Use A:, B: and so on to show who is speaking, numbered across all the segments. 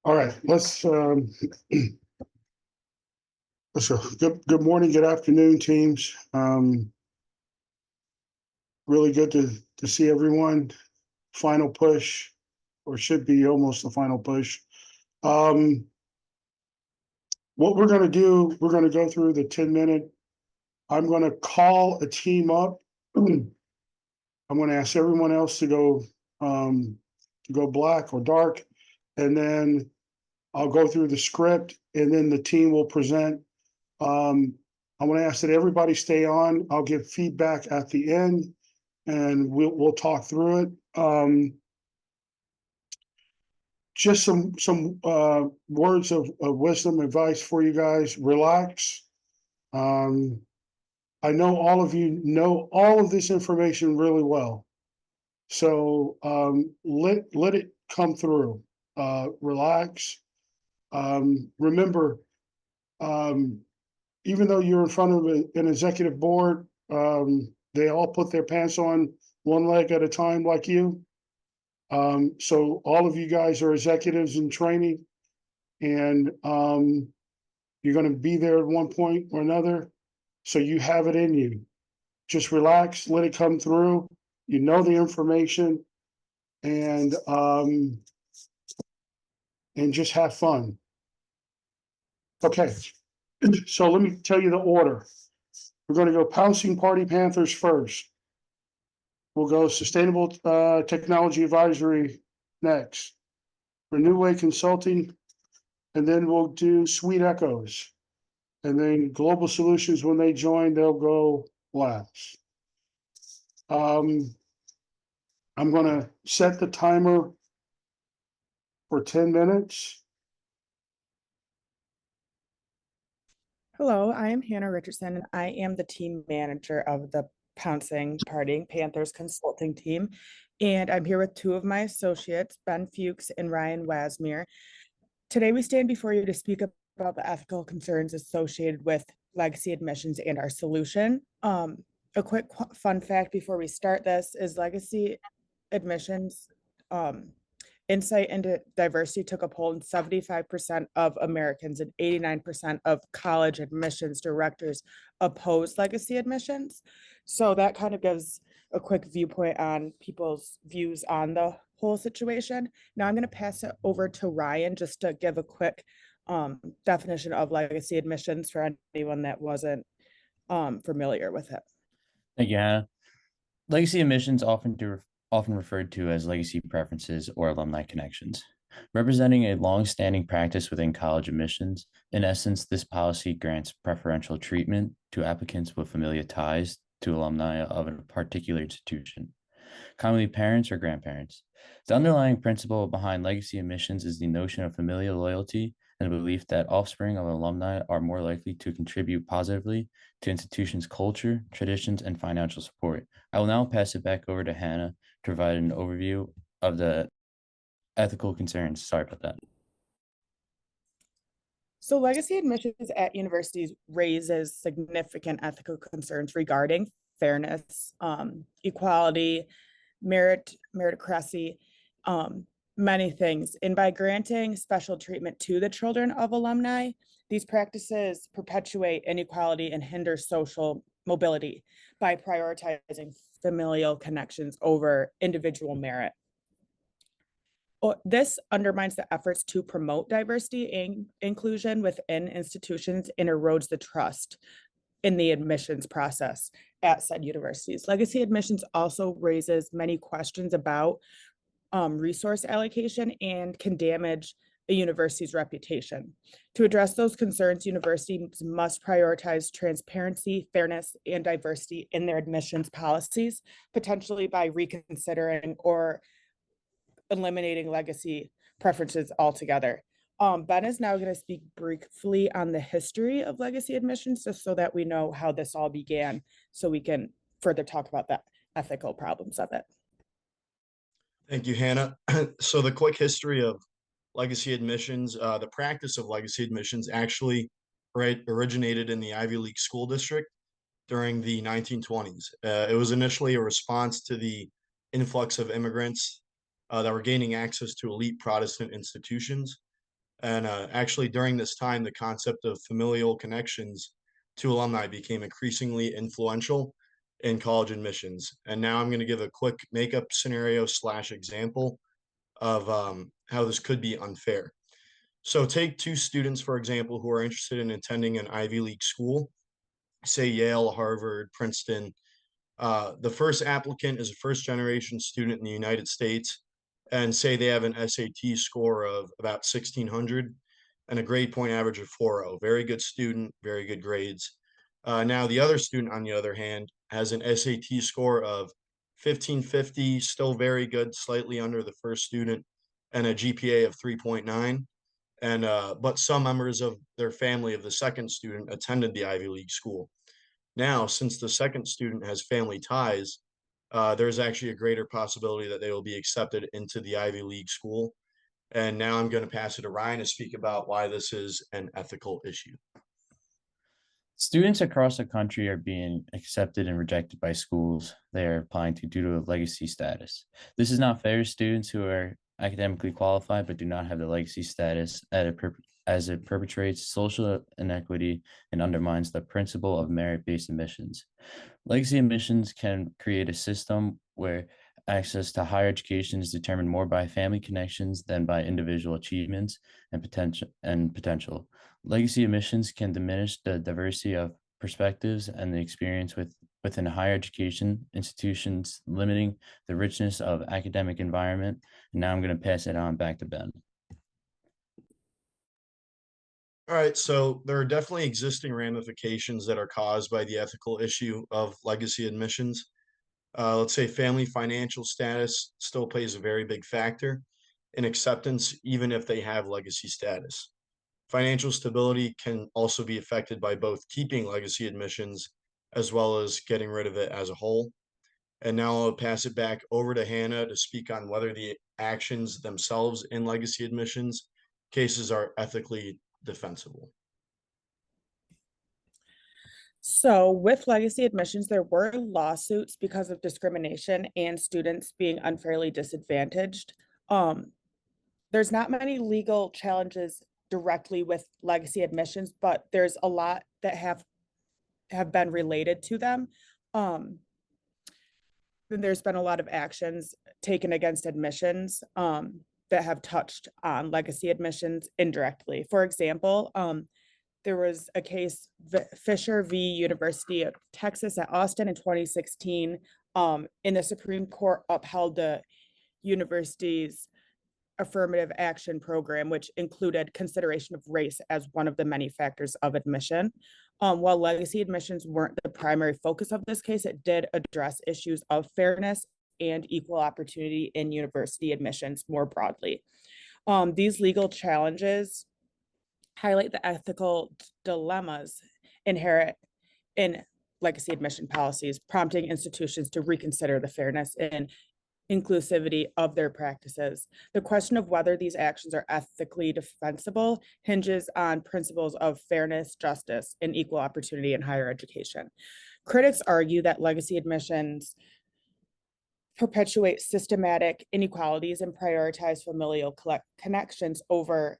A: All right, let's go. Good morning, good afternoon, teams. Really good to see everyone. Final push, or should be almost the final push. What we're going to do, we're going to go through the 10-minute. I'm going to call a team up. I'm going to ask everyone else to go black or dark, and then I'll go through the script, and then the team will present. I want to ask that everybody stay on. I'll give feedback at the end, and we'll talk through it. Just some words of wisdom, advice for you guys. Relax. I know all of you know all of this information really well, so let it come through. Relax. Remember, even though you're in front of an executive board, they all put their pants on one leg at a time like you. So all of you guys are executives in training, and you're going to be there at one point or another. So you have it in you. Just relax, let it come through. You know the information, and just have fun. Okay. So let me tell you the order. We're going to go Pouncing Party Panthers first. We'll go Sustainable Technology Advisory next. Renew Way Consulting, and then we'll do Sweet Echoes. And then Global Solutions, when they join, they'll go last. I'm going to set the timer for 10 minutes.
B: Hello, I am Hannah Richardson, and I am the team manager of the Pouncing Party Panthers consulting team. And I'm here with two of my associates, Ben Fuchs and Ryan Wasmere. Today, we stand before you to speak about the ethical concerns associated with legacy admissions and our solution. A quick fun fact before we start this is legacy admissions Insight into Diversity took a poll, and 75% of Americans and 89% of college admissions directors oppose legacy admissions. So that kind of gives a quick viewpoint on people's views on the whole situation. Now I'm going to pass it over to Ryan just to give a quick definition of legacy admissions for anyone that wasn't familiar with it.
C: Thank you, Hannah. Legacy admissions often referred to as legacy preferences or alumni connections, representing a long-standing practice within college admissions. In essence, this policy grants preferential treatment to applicants with familial ties to alumni of a particular institution, commonly parents or grandparents. The underlying principle behind legacy admissions is the notion of familial loyalty and the belief that offspring of alumni are more likely to contribute positively to institutions' culture, traditions, and financial support. I will now pass it back over to Hannah to provide an overview of the ethical concerns. Sorry about that.
B: So legacy admissions at universities raises significant ethical concerns regarding fairness, equality, meritocracy, many things. And by granting special treatment to the children of alumni, these practices perpetuate inequality and hinder social mobility by prioritizing familial connections over individual merit. This undermines the efforts to promote diversity and inclusion within institutions and erodes the trust in the admissions process at said universities. Legacy admissions also raises many questions about resource allocation and can damage a university's reputation. To address those concerns, universities must prioritize transparency, fairness, and diversity in their admissions policies, potentially by reconsidering or eliminating legacy preferences altogether. Ben is now going to speak briefly on the history of legacy admissions, just so that we know how this all began, so we can further talk about the ethical problems of it.
D: Thank you, Hannah. So the quick history of legacy admissions, the practice of legacy admissions actually originated in the Ivy League school district during the 1920s. It was initially a response to the influx of immigrants that were gaining access to elite Protestant institutions. And actually, during this time, the concept of familial connections to alumni became increasingly influential in college admissions. And now I'm going to give a quick makeup scenario / example of how this could be unfair. So take two students, for example, who are interested in attending an Ivy League school, say Yale, Harvard, Princeton. The first applicant is a first-generation student in the United States, and say they have an SAT score of about 1,600 and a grade point average of 4.0. Very good student, very good grades. Now, the other student, on the other hand, has an SAT score of 1,550, still very good, slightly under the first student, and a GPA of 3.9. And but some members of their family of the second student attended the Ivy League school. Now, since the second student has family ties, there's actually a greater possibility that they will be accepted into the Ivy League school. And now I'm going to pass it to Ryan to speak about why this is an ethical issue.
C: Students across the country are being accepted and rejected by schools they are applying to due to legacy status. This is not fair to students who are academically qualified but do not have the legacy status as it perpetrates social inequity and undermines the principle of merit-based admissions. Legacy admissions can create a system where access to higher education is determined more by family connections than by individual achievements and potential. Legacy admissions can diminish the diversity of perspectives and the experience within higher education institutions, limiting the richness of academic environment. And now I'm going to pass it on back to Ben.
D: All right, so there are definitely existing ramifications that are caused by the ethical issue of legacy admissions. Let's say family financial status still plays a very big factor in acceptance, even if they have legacy status. Financial stability can also be affected by both keeping legacy admissions as well as getting rid of it as a whole. And now I'll pass it back over to Hannah to speak on whether the actions themselves in legacy admissions cases are ethically defensible.
B: So with legacy admissions, there were lawsuits because of discrimination and students being unfairly disadvantaged. There's not many legal challenges directly with legacy admissions, but there's a lot that have been related to them. There's been a lot of actions taken against admissions that have touched on legacy admissions indirectly. For example, there was a case, Fisher v. University of Texas at Austin in 2016, in the Supreme Court upheld the university's affirmative action program, which included consideration of race as one of the many factors of admission. While legacy admissions weren't the primary focus of this case, it did address issues of fairness and equal opportunity in university admissions more broadly. These legal challenges highlight the ethical dilemmas inherent in legacy admission policies, prompting institutions to reconsider the fairness and inclusivity of their practices. The question of whether these actions are ethically defensible hinges on principles of fairness, justice, and equal opportunity in higher education. Critics argue that legacy admissions perpetuate systematic inequalities and prioritize familial connections over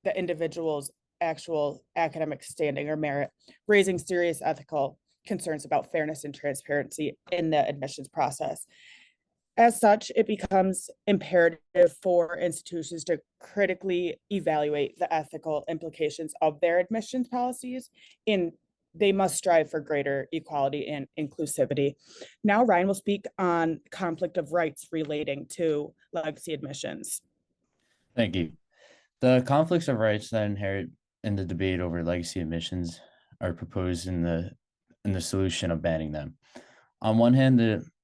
B: the individual's actual academic standing or merit, raising serious ethical concerns about fairness and transparency in the admissions process. As such, it becomes imperative for institutions to critically evaluate the ethical implications of their admissions policies, and they must strive for greater equality and inclusivity. Now, Ryan will speak on conflict of rights relating to legacy admissions.
C: Thank you. The conflicts of rights that inherit in the debate over legacy admissions are proposed in the solution of banning them. On one hand,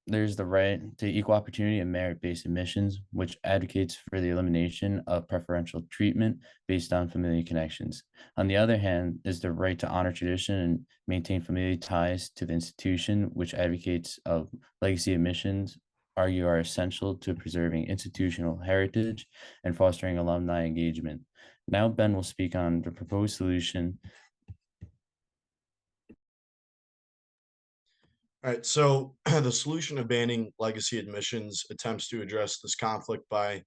C: there's the right to equal opportunity and merit-based admissions, which advocates for the elimination of preferential treatment based on familial connections. On the other hand, is the right to honor tradition and maintain familial ties to the institution, which advocates of legacy admissions argue are essential to preserving institutional heritage and fostering alumni engagement. Now Ben will speak on the proposed solution.
D: All right, so the solution of banning legacy admissions attempts to address this conflict by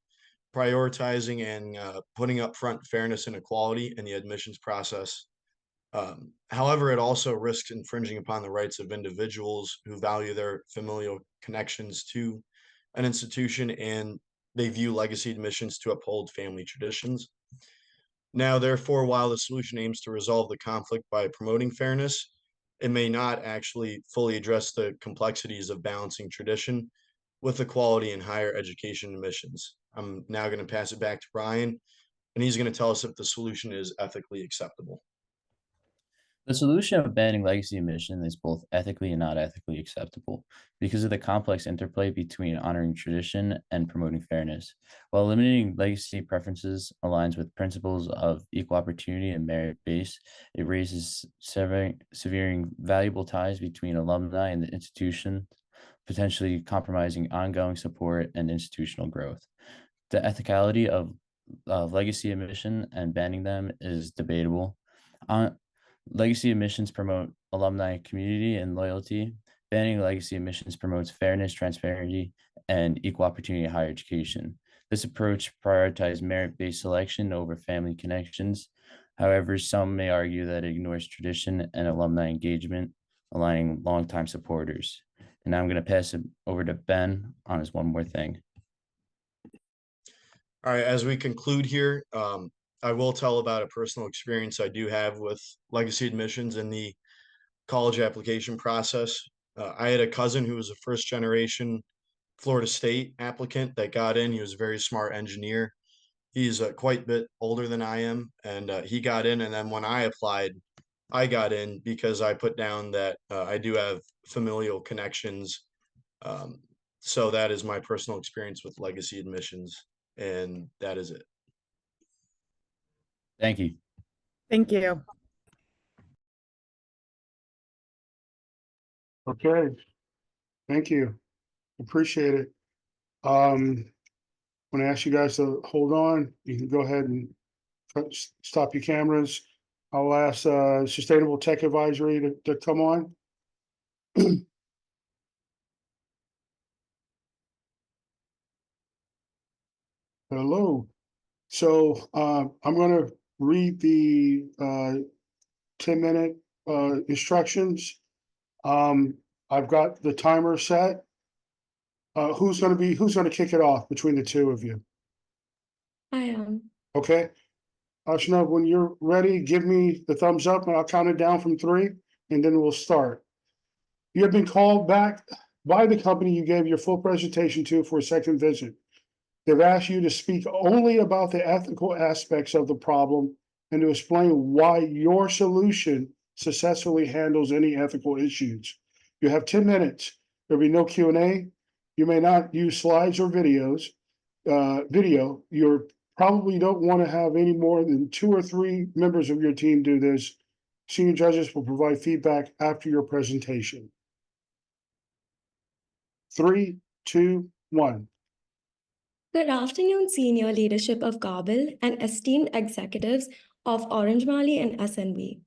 D: prioritizing and putting up front fairness and equality in the admissions process. However, it also risks infringing upon the rights of individuals who value their familial connections to an institution and they view legacy admissions to uphold family traditions. Now, therefore, while the solution aims to resolve the conflict by promoting fairness, it may not actually fully address the complexities of balancing tradition with equality in higher education admissions. I'm now going to pass it back to Brian, and he's going to tell us if the solution is ethically acceptable.
C: The solution of banning legacy admission is both ethically and not ethically acceptable because of the complex interplay between honoring tradition and promoting fairness. While eliminating legacy preferences aligns with principles of equal opportunity and merit base, it raises severing valuable ties between alumni and the institution, potentially compromising ongoing support and institutional growth. The ethicality of legacy admission and banning them is debatable. Legacy admissions promote alumni community and loyalty. Banning legacy admissions promotes fairness, transparency, and equal opportunity in higher education. This approach prioritizes merit-based selection over family connections. However, some may argue that it ignores tradition and alumni engagement, aligning longtime supporters. And now I'm going to pass it over to Ben on his one more thing.
D: All right, as we conclude here, I will tell about a personal experience I do have with legacy admissions in the college application process. I had a cousin who was a first generation Florida State applicant that got in. He was a very smart engineer. He's quite a bit older than I am, and he got in. And then when I applied, I got in because I put down that I do have familial connections. So that is my personal experience with legacy admissions, and that is it.
C: Thank you.
B: Thank you.
A: Okay, thank you. Appreciate it. I'm gonna ask you guys to hold on. You can go ahead and stop your cameras. I'll ask Sustainable Tech Advisory to come on. Hello. So I'm gonna read the 10-minute instructions. I've got the timer set. Who's gonna kick it off between the two of you?
E: I am.
A: Okay. Ashna, when you're ready, give me the thumbs up and I'll count it down from 3 and then we'll start. You have been called back by the company you gave your full presentation to for a second visit. They've asked you to speak only about the ethical aspects of the problem and to explain why your solution successfully handles any ethical issues. You have 10 minutes. There'll be no Q&A. You may not use slides or videos. You probably don't want to have any more than 2 or 3 members of your team do this. Senior judges will provide feedback after your presentation. 3, 2, 1.
E: Good afternoon, senior leadership of Gabel and esteemed executives of Orange Mali and SNV.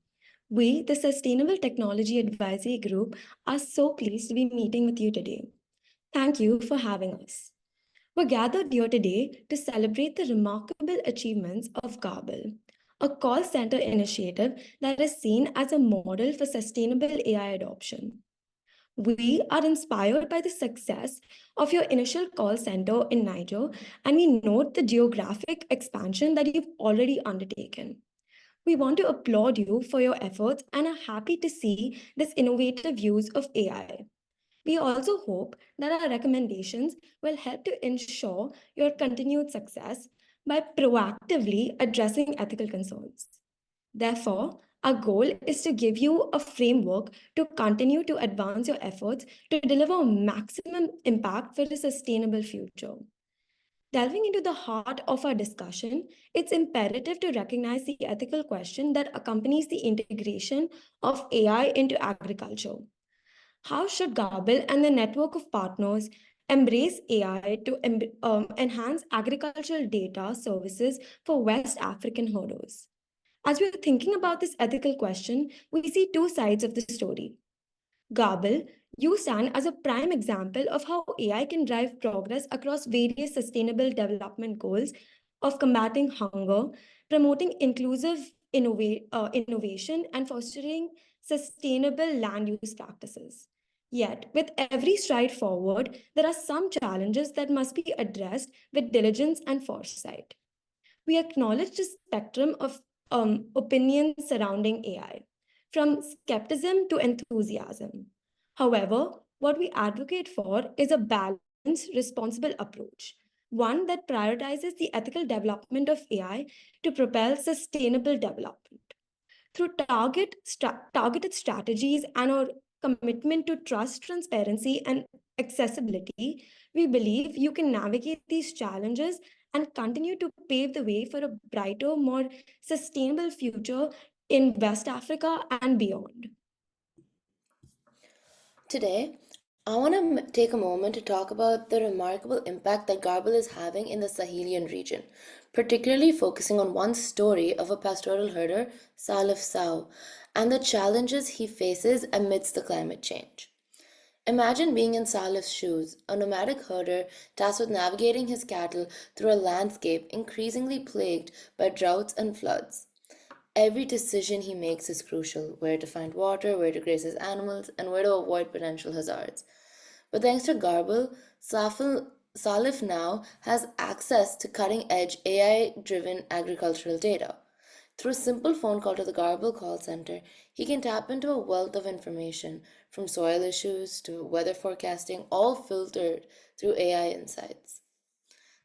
E: We, the Sustainable Technology Advisory Group, are so pleased to be meeting with you today. Thank you for having us. We're gathered here today to celebrate the remarkable achievements of Gabel, a call center initiative that is seen as a model for sustainable AI adoption. We are inspired by the success of your initial call center in Niger, and we note the geographic expansion that you've already undertaken. We want to applaud you for your efforts and are happy to see this innovative use of AI. We also hope that our recommendations will help to ensure your continued success by proactively addressing ethical concerns. Therefore, our goal is to give you a framework to continue to advance your efforts to deliver maximum impact for a sustainable future. Delving into the heart of our discussion, it's imperative to recognize the ethical question that accompanies the integration of AI into agriculture. How should Gabel and the network of partners embrace AI to enhance agricultural data services for West African herders? As we're thinking about this ethical question, we see 2 sides of the story. Gabel You stand as a prime example of how AI can drive progress across various sustainable development goals of combating hunger, promoting inclusive innovation, and fostering sustainable land use practices. Yet, with every stride forward, there are some challenges that must be addressed with diligence and foresight. We acknowledge the spectrum of opinions surrounding AI, from skepticism to enthusiasm. However, what we advocate for is a balanced, responsible approach, one that prioritizes the ethical development of AI to propel sustainable development. Through targeted strategies and our commitment to trust, transparency, and accessibility, we believe you can navigate these challenges and continue to pave the way for a brighter, more sustainable future in West Africa and beyond.
F: Today, I want to take a moment to talk about the remarkable impact that Garble is having in the Sahelian region, particularly focusing on one story of a pastoral herder, Salif Sow, and the challenges he faces amidst the climate change. Imagine being in Salif's shoes, a nomadic herder tasked with navigating his cattle through a landscape increasingly plagued by droughts and floods. Every decision he makes is crucial: where to find water, where to graze his animals, and where to avoid potential hazards. But thanks to Garble, Salif now has access to cutting-edge AI-driven agricultural data. Through a simple phone call to the Garble call center, he can tap into a wealth of information, from soil issues to weather forecasting, all filtered through AI insights.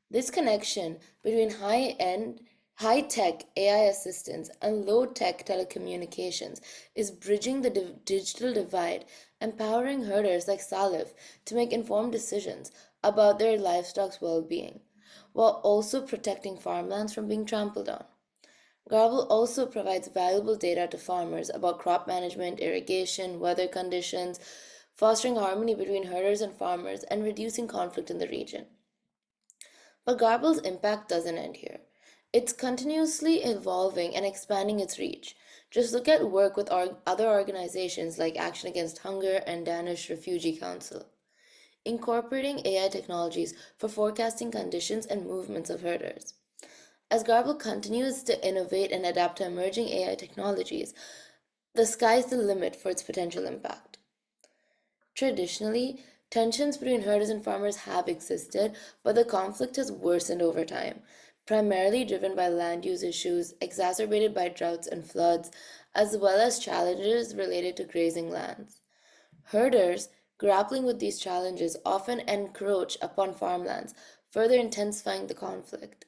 F: This connection between high-tech AI assistance and low-tech telecommunications is bridging the digital divide, empowering herders like Salif to make informed decisions about their livestock's well-being, while also protecting farmlands from being trampled on. Garble also provides valuable data to farmers about crop management, irrigation, weather conditions, fostering harmony between herders and farmers, and reducing conflict in the region. But Garble's impact doesn't end here. It's continuously evolving and expanding its reach. Just look at work with other organizations like Action Against Hunger and Danish Refugee Council, incorporating AI technologies for forecasting conditions and movements of herders. As Garble continues to innovate and adapt to emerging AI technologies, the sky's the limit for its potential impact. Traditionally, tensions between herders and farmers have existed, but the conflict has worsened over time, primarily driven by land use issues exacerbated by droughts and floods, as well as challenges related to grazing lands. Herders grappling with these challenges often encroach upon farmlands, further intensifying the conflict.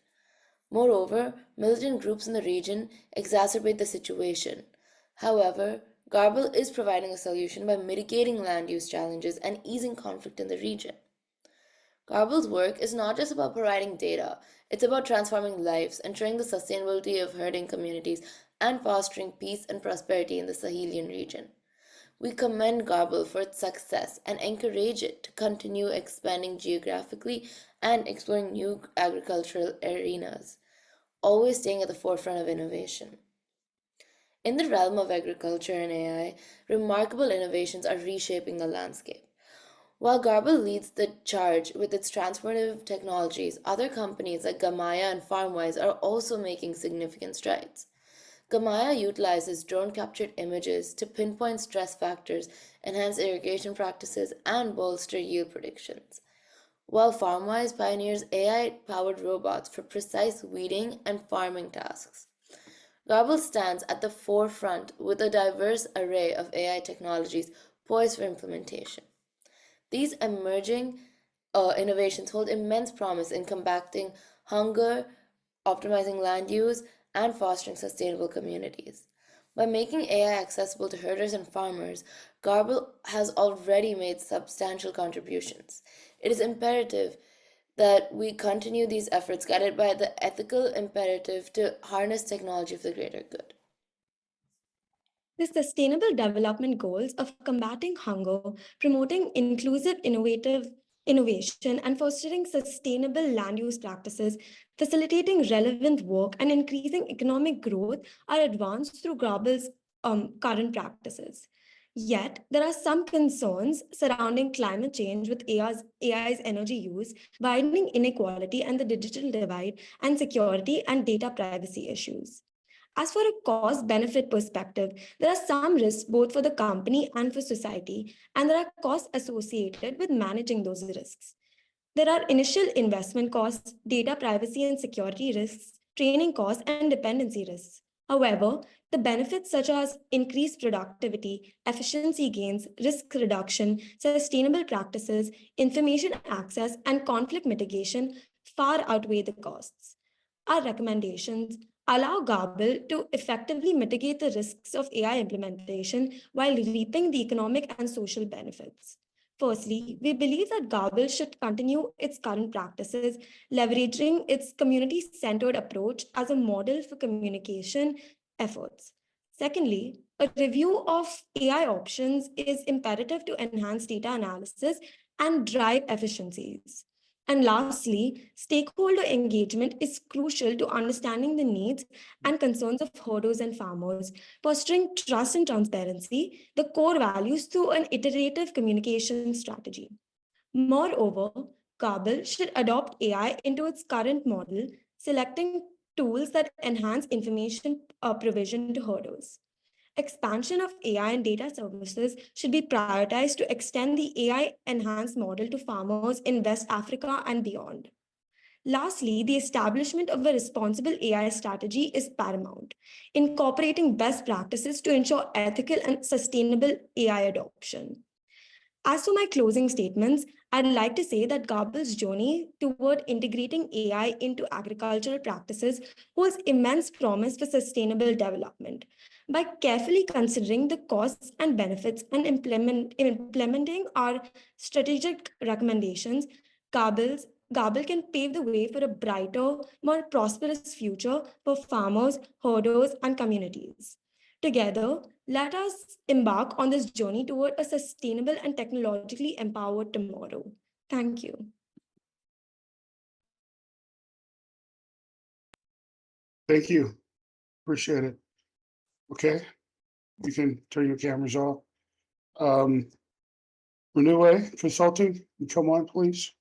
F: Moreover, militant groups in the region exacerbate the situation. However, Garble is providing a solution by mitigating land use challenges and easing conflict in the region. Garble's work is not just about providing data, it's about transforming lives, ensuring the sustainability of herding communities, and fostering peace and prosperity in the Sahelian region. We commend Garble for its success and encourage it to continue expanding geographically and exploring new agricultural arenas, always staying at the forefront of innovation. In the realm of agriculture and AI, remarkable innovations are reshaping the landscape. While Garble leads the charge with its transformative technologies, other companies like Gamaya and FarmWise are also making significant strides. Gamaya utilizes drone-captured images to pinpoint stress factors, enhance irrigation practices, and bolster yield predictions, while FarmWise pioneers AI-powered robots for precise weeding and farming tasks. Garble stands at the forefront with a diverse array of AI technologies poised for implementation. These emerging innovations hold immense promise in combating hunger, optimizing land use, and fostering sustainable communities. By making AI accessible to herders and farmers, Garble has already made substantial contributions. It is imperative that we continue these efforts guided by the ethical imperative to harness technology for the greater good.
E: The Sustainable Development Goals of combating hunger, promoting inclusive innovation, and fostering sustainable land use practices, facilitating relevant work, and increasing economic growth are advanced through Garble's current practices. Yet, there are some concerns surrounding climate change with AI's energy use, widening inequality and the digital divide, and security and data privacy issues. As for a cost-benefit perspective, there are some risks both for the company and for society, and there are costs associated with managing those risks. There are initial investment costs, data privacy and security risks, training costs, and dependency risks. However, the benefits such as increased productivity, efficiency gains, risk reduction, sustainable practices, information access, and conflict mitigation far outweigh the costs. Our recommendations allow Gabel to effectively mitigate the risks of AI implementation while reaping the economic and social benefits. Firstly, we believe that Gabel should continue its current practices, leveraging its community-centered approach as a model for communication efforts. Secondly, a review of AI options is imperative to enhance data analysis and drive efficiencies. And lastly, stakeholder engagement is crucial to understanding the needs and concerns of herders and farmers, fostering trust and transparency, the core values through an iterative communication strategy. Moreover, Gabel should adopt AI into its current model, selecting tools that enhance information provision to herders. Expansion of AI and data services should be prioritized to extend the AI-enhanced model to farmers in West Africa and beyond. Lastly, the establishment of a responsible AI strategy is paramount, incorporating best practices to ensure ethical and sustainable AI adoption. As to my closing statements, I'd like to say that Gabel's journey toward integrating AI into agricultural practices holds immense promise for sustainable development. By carefully considering the costs and benefits and implementing our strategic recommendations, Gabel can pave the way for a brighter, more prosperous future for farmers, herders, and communities. Together, let us embark on this journey toward a sustainable and technologically empowered tomorrow. Thank you.
A: Thank you. Appreciate it. Okay, you can turn your cameras off. Renew Consulting, you come on, please.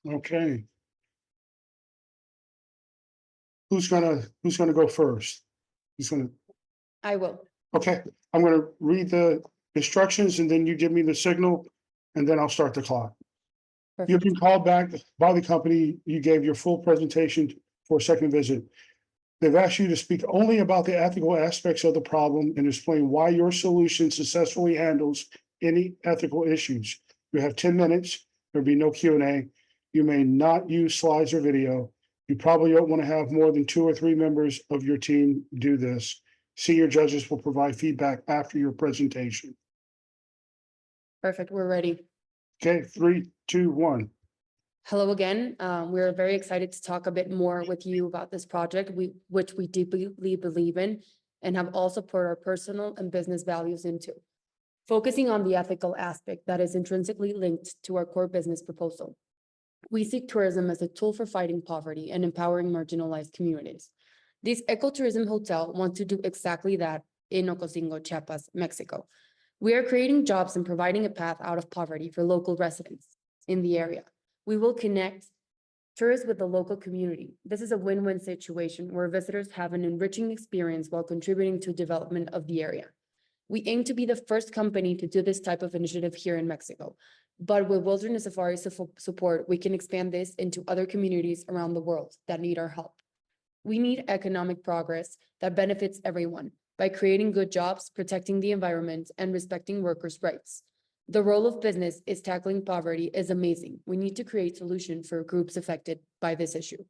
A: Okay. Who's gonna go first?
G: I will.
A: Okay, I'm gonna read the instructions and then you give me the signal and then I'll start the clock. You've been called back by the company. You gave your full presentation for a second visit. They've asked you to speak only about the ethical aspects of the problem and explain why your solution successfully handles any ethical issues. You have 10 minutes. There'll be no Q&A. You may not use slides or video. You probably don't want to have more than 2 or 3 members of your team do this. Senior judges will provide feedback after your presentation.
G: Perfect. We're ready.
A: Okay, 3, 2, 1.
G: Hello again. We're very excited to talk a bit more with you about this project, which we deeply believe in and have also put our personal and business values into, focusing on the ethical aspect that is intrinsically linked to our core business proposal. We seek tourism as a tool for fighting poverty and empowering marginalized communities. This ecotourism hotel wants to do exactly that in Ocosingo, Chiapas, Mexico. We are creating jobs and providing a path out of poverty for local residents in the area. We will connect tourists with the local community. This is a win-win situation where visitors have an enriching experience while contributing to development of the area. We aim to be the first company to do this type of initiative here in Mexico, but with Wilderness Safari support, we can expand this into other communities around the world that need our help. We need economic progress that benefits everyone by creating good jobs, protecting the environment, and respecting workers' rights. The role of business is tackling poverty is amazing. We need to create solutions for groups affected by this issue.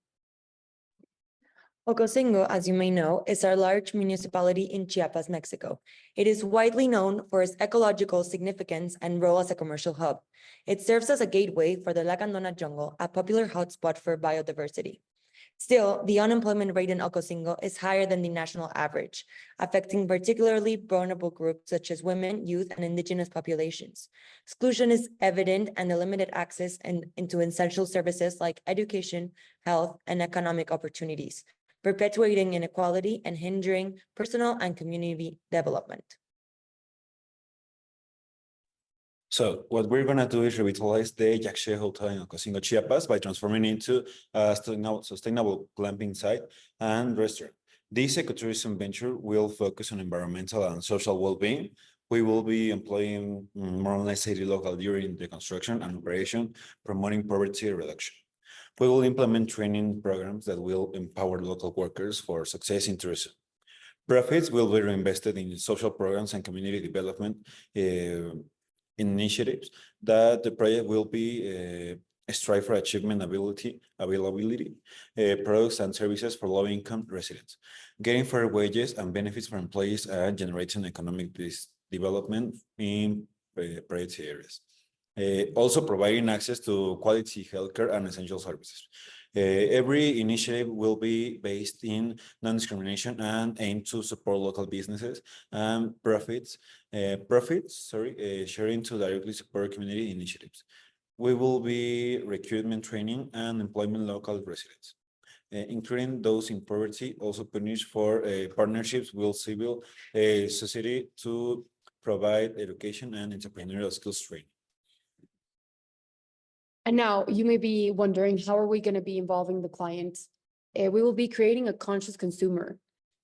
H: Ocosingo, as you may know, is a large municipality in Chiapas, Mexico. It is widely known for its ecological significance and role as a commercial hub. It serves as a gateway for the Lacandona jungle, a popular hotspot for biodiversity. Still, the unemployment rate in Ocosingo is higher than the national average, affecting particularly vulnerable groups such as women, youth, and indigenous populations. Exclusion is evident, and the limited access into essential services like education, health, and economic opportunities, perpetuating inequality and hindering personal and community development.
I: So what we're gonna do is revitalize the Yaxche Hotel in Ocosingo, Chiapas by transforming it into a sustainable glamping site and restaurant. This ecotourism venture will focus on environmental and social well-being. We will be employing more or less 80 local during the construction and operation, promoting poverty reduction. We will implement training programs that will empower local workers for success in tourism. Profits will be reinvested in social programs and community development initiatives that the project will be strive for achievement availability, products and services for low-income residents, getting fair wages and benefits for employees, and generating economic development in priority areas. Also providing access to quality healthcare and essential services. Every initiative will be based in non-discrimination and aim to support local businesses and sharing to directly support community initiatives. We will be recruitment training and employment local residents, including those in poverty, also punished for partnerships with civil society to provide education and entrepreneurial skills training.
G: And now you may be wondering, how are we going to be involving the client? We will be creating a conscious consumer.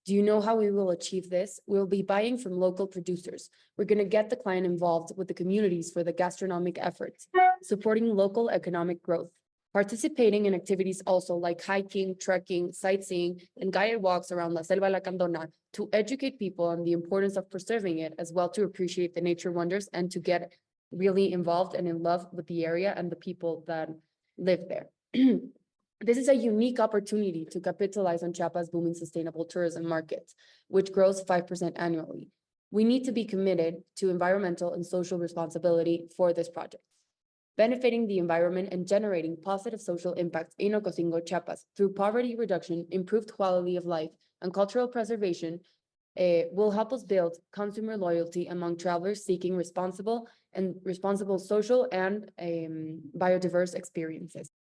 G: Do you know how we will achieve this? We'll be buying from local producers. We're going to get the client involved with the communities for the gastronomic efforts, supporting local economic growth, participating in activities also like hiking, trekking, sightseeing, and guided walks around La Selva Lacandona to educate people on the importance of preserving it, as well to appreciate the nature wonders and to get really involved and in love with the area and the people that live there. This is a unique opportunity to capitalize on Chiapas' booming sustainable tourism market, which grows 5% annually. We need to be committed to environmental and social responsibility for this project, benefiting the environment and generating positive social impacts in Ocosingo, Chiapas through poverty reduction, improved quality of life, and cultural preservation. Will help us build consumer loyalty among travelers seeking responsible social and biodiverse experiences.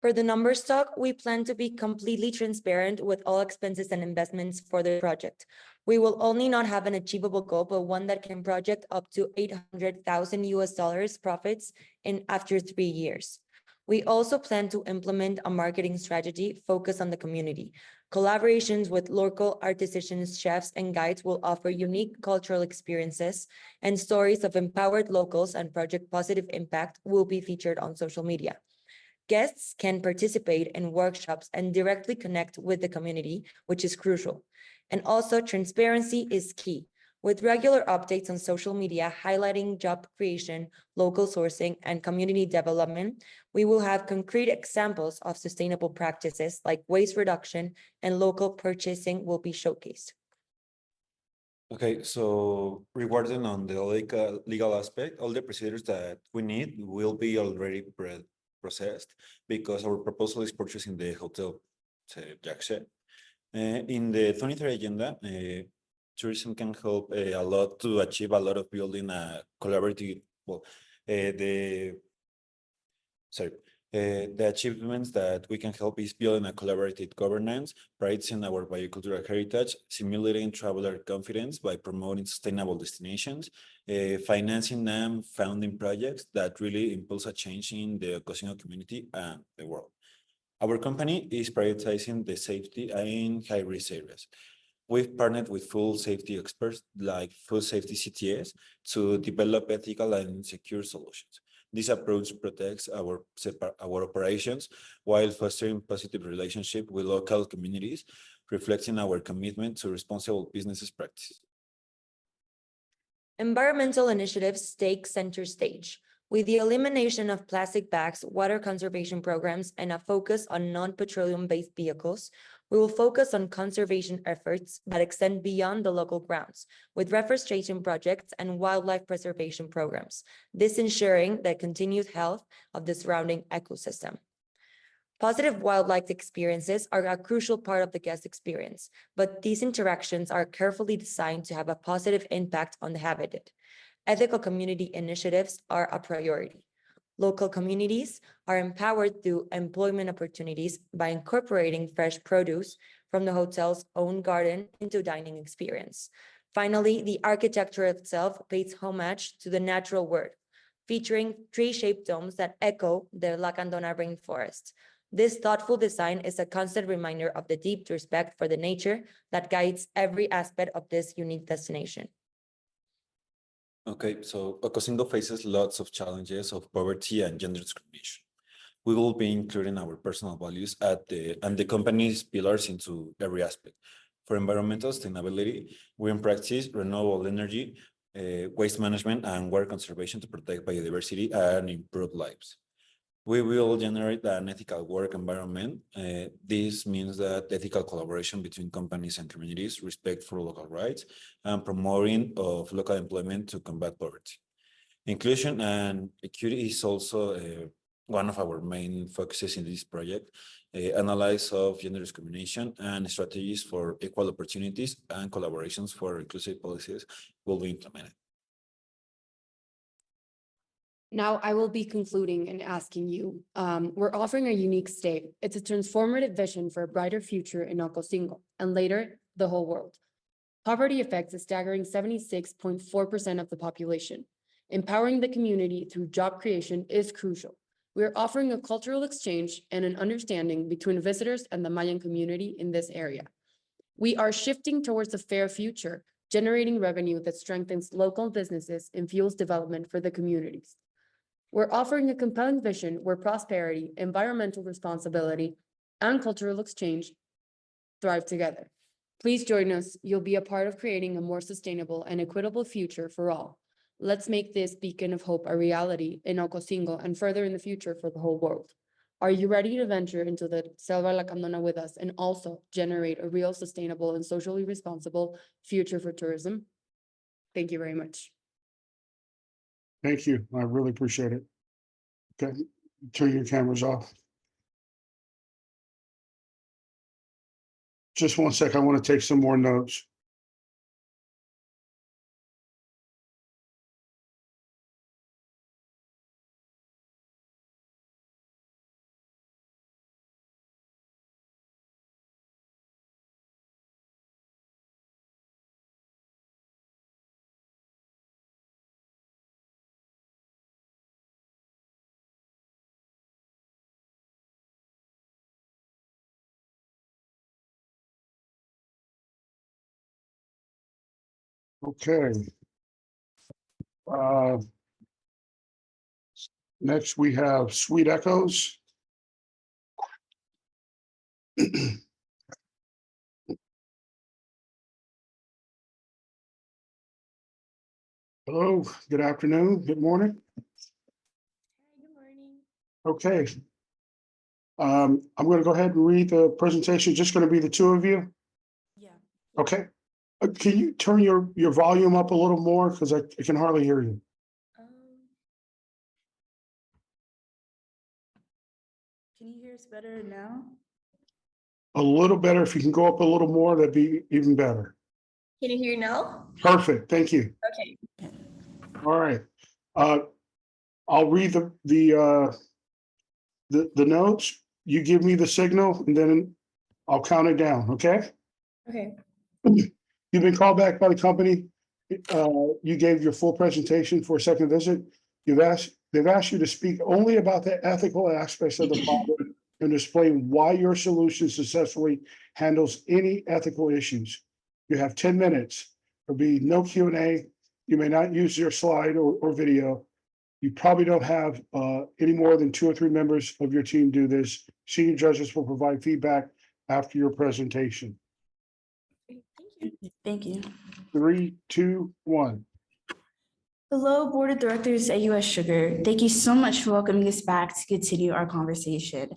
H: For the numbers talk, we plan to be completely transparent with all expenses and investments for the project. We will only not have an achievable goal, but one that can project up to $800,000 profits in after 3 years. We also plan to implement a marketing strategy focused on the community. Collaborations with local artisans, chefs, and guides will offer unique cultural experiences, and stories of empowered locals and project positive impact will be featured on social media. Guests can participate in workshops and directly connect with the community, which is crucial. And also, transparency is key, with regular updates on social media highlighting job creation, local sourcing, and community development. We will have concrete examples of sustainable practices like waste reduction and local purchasing will be showcased.
I: Okay, so regarding on the legal aspect, all the procedures that we need will be already processed because our proposal is purchasing the hotel, Yaxche. In the 23rd agenda, tourism can help a lot to achieve a lot of building a collaborative, the achievements that we can help is building a collaborative governance, prioritizing our biocultural heritage, simulating traveler confidence by promoting sustainable destinations, financing and founding projects that really impulse a change in the Ocosingo community and the world. Our company is prioritizing the safety in high-risk areas. We've partnered with food safety experts like food safety CTS to develop ethical and secure solutions. This approach protects our operations while fostering positive relationship with local communities, reflecting our commitment to responsible business practices.
H: Environmental initiatives take center stage. With the elimination of plastic bags, water conservation programs, and a focus on non-petroleum-based vehicles, we will focus on conservation efforts that extend beyond the local grounds, with reforestation projects and wildlife preservation programs, this ensuring the continued health of the surrounding ecosystem. Positive wildlife experiences are a crucial part of the guest experience, but these interactions are carefully designed to have a positive impact on the habitat. Ethical community initiatives are a priority. Local communities are empowered through employment opportunities by incorporating fresh produce from the hotel's own garden into dining experience. Finally, the architecture itself pays homage to the natural world, featuring tree-shaped domes that echo the Lacandona rainforest. This thoughtful design is a constant reminder of the deep respect for the nature that guides every aspect of this unique destination.
I: Okay, so Ocosingo faces lots of challenges of poverty and gender discrimination. We will be including our personal values and the company's pillars into every aspect. For environmental sustainability, we practice renewable energy, waste management, and water conservation to protect biodiversity and improve lives. We will generate an ethical work environment. This means that ethical collaboration between companies and communities, respect for local rights, and promoting of local employment to combat poverty. Inclusion and equity is also one of our main focuses in this project. Analysis of gender discrimination and strategies for equal opportunities and collaborations for inclusive policies will be implemented.
G: Now I will be concluding and asking you, we're offering a unique stay. It's a transformative vision for a brighter future in Ocosingo and later the whole world. Poverty affects a staggering 76.4% of the population. Empowering the community through job creation is crucial. We are offering a cultural exchange and an understanding between visitors and the Mayan community in this area. We are shifting towards a fair future, generating revenue that strengthens local businesses and fuels development for the communities. We're offering a compelling vision where prosperity, environmental responsibility, and cultural exchange thrive together. Please join us. You'll be a part of creating a more sustainable and equitable future for all. Let's make this beacon of hope a reality in Ocosingo and further in the future for the whole world. Are you ready to venture into the Selva Lacandona with us and also generate a real, sustainable, and socially responsible future for tourism? Thank you very much.
A: Thank you. I really appreciate it. Okay, turn your cameras off. Just one sec. I want to take some more notes. Okay. Next, we have Sweet Echoes. Hello, good afternoon, good morning.
B: Good morning.
A: Okay. I'm going to go ahead and read the presentation. Just going to be the two of you.
B: Yeah.
A: Okay. Can you turn your volume up a little more? Because I can hardly hear you.
B: Can you hear us better now?
A: A little better. If you can go up a little more, that'd be even better.
J: Can you hear now?
A: Perfect. Thank you.
J: Okay.
A: All right. I'll read the notes. You give me the signal and then I'll count it down. Okay.
J: Okay.
A: You've been called back by the company. You gave your full presentation for a second visit. They've asked you to speak only about the ethical aspects of the problem and explain why your solution successfully handles any ethical issues. You have 10 minutes. There'll be no Q&A. You may not use your slide or video. You probably don't have any more than 2 or 3 members of your team do this. Senior judges will provide feedback after your presentation.
J: Thank you.
A: 3, 2, 1.
J: Hello, Board of Directors at US Sugar. Thank you so much for welcoming us back to continue our conversation.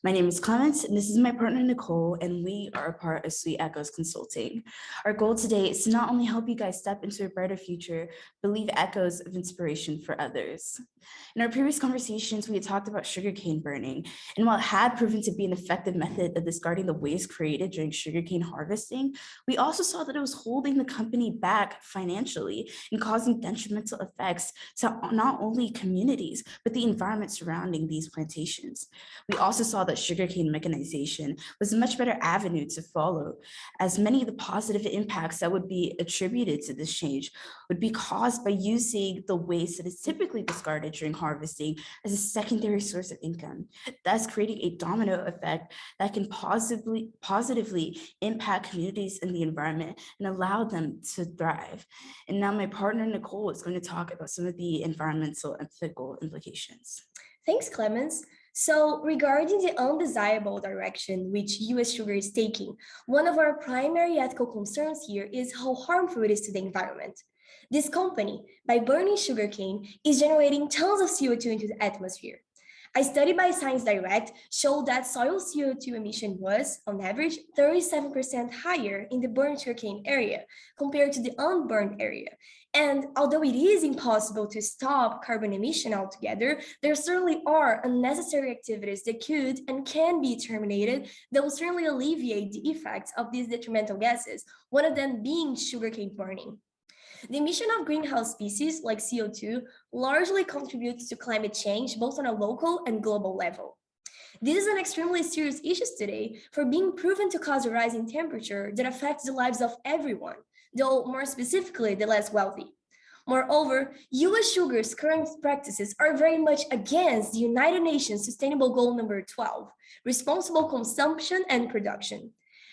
K: My name is Clemens, and this is my partner, Nicole, and we are a part of Sweet Echoes Consulting. Our goal today is to not only help you guys step into a brighter future, but leave echoes of inspiration for others. In our previous conversations, we had talked about sugarcane burning, and while it had proven to be an effective method of discarding the waste created during sugarcane harvesting, we also saw that it was holding the company back financially and causing detrimental effects to not only communities, but the environment surrounding these plantations. We also saw that sugarcane mechanization was a much better avenue to follow, as many of the positive impacts that would be attributed to this change would be caused by using the waste that is typically discarded during harvesting as a secondary source of income, thus creating a domino effect that can positively impact communities and the environment and allow them to thrive. And now my partner, Nicole, is going to talk about some of the environmental and ethical implications.
J: Thanks, Clemens. So regarding the undesirable direction which US sugar is taking, one of our primary ethical concerns here is how harmful it is to the environment. This company, by burning sugarcane, is generating tons of CO2 into the atmosphere. A study by Science Direct showed that soil CO2 emission was, on average, 37% higher in the burned sugarcane area compared to the unburned area. And although it is impossible to stop carbon emission altogether, there certainly are unnecessary activities that could and can be terminated that will certainly alleviate the effects of these detrimental gases, one of them being sugarcane burning. The emission of greenhouse species like CO2 largely contributes to climate change, both on a local and global level. This is an extremely serious issue today for being proven to cause a rise in temperature that affects the lives of everyone, though more specifically the less wealthy. Moreover, US Sugar's current practices are very much against the United Nations Sustainable Goal number 12, responsible consumption and production.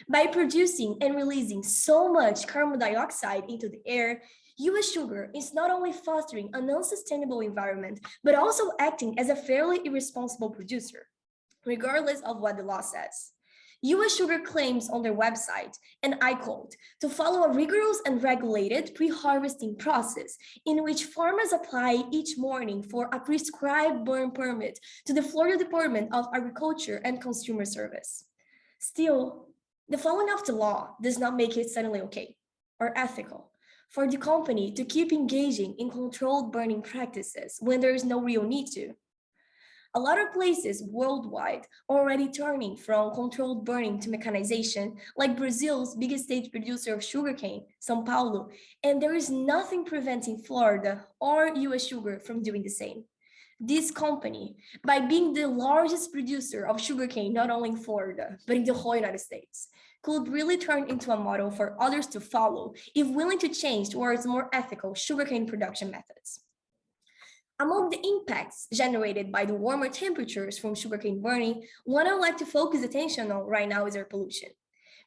J: By producing and releasing so much carbon dioxide into the air, US Sugar is not only fostering an unsustainable environment, but also acting as a fairly irresponsible producer, regardless of what the law says. US Sugar claims on their website, and I quote, to follow a rigorous and regulated pre-harvesting process in which farmers apply each morning for a prescribed burn permit to the Florida Department of Agriculture and Consumer Service. Still, the following of the law does not make it suddenly okay or ethical for the company to keep engaging in controlled burning practices when there is no real need to. A lot of places worldwide are already turning from controlled burning to mechanization, like Brazil's biggest state producer of sugarcane, São Paulo, and there is nothing preventing Florida or US Sugar from doing the same. This company, by being the largest producer of sugarcane, not only in Florida, but in the whole United States, could really turn into a model for others to follow if willing to change towards more ethical sugarcane production methods. Among the impacts generated by the warmer temperatures from sugarcane burning, one I would like to focus attention on right now is air pollution.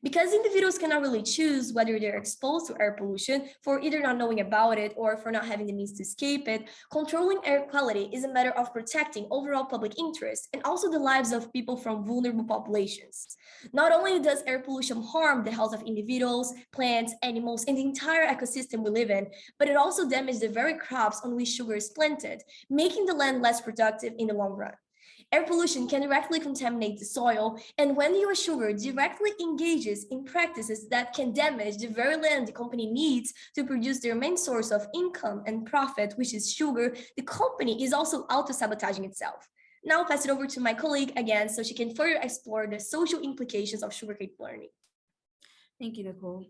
J: Because individuals cannot really choose whether they're exposed to air pollution for either not knowing about it or for not having the means to escape it, controlling air quality is a matter of protecting overall public interest and also the lives of people from vulnerable populations. Not only does air pollution harm the health of individuals, plants, animals, and the entire ecosystem we live in, but it also damages the very crops on which sugar is planted, making the land less productive in the long run. Air pollution can directly contaminate the soil, and when US Sugar directly engages in practices that can damage the very land the company needs to produce their main source of income and profit, which is sugar, the company is also auto-sabotaging itself. Now I'll pass it over to my colleague again so she can further explore the social implications of sugarcane burning.
K: Thank you, Nicole.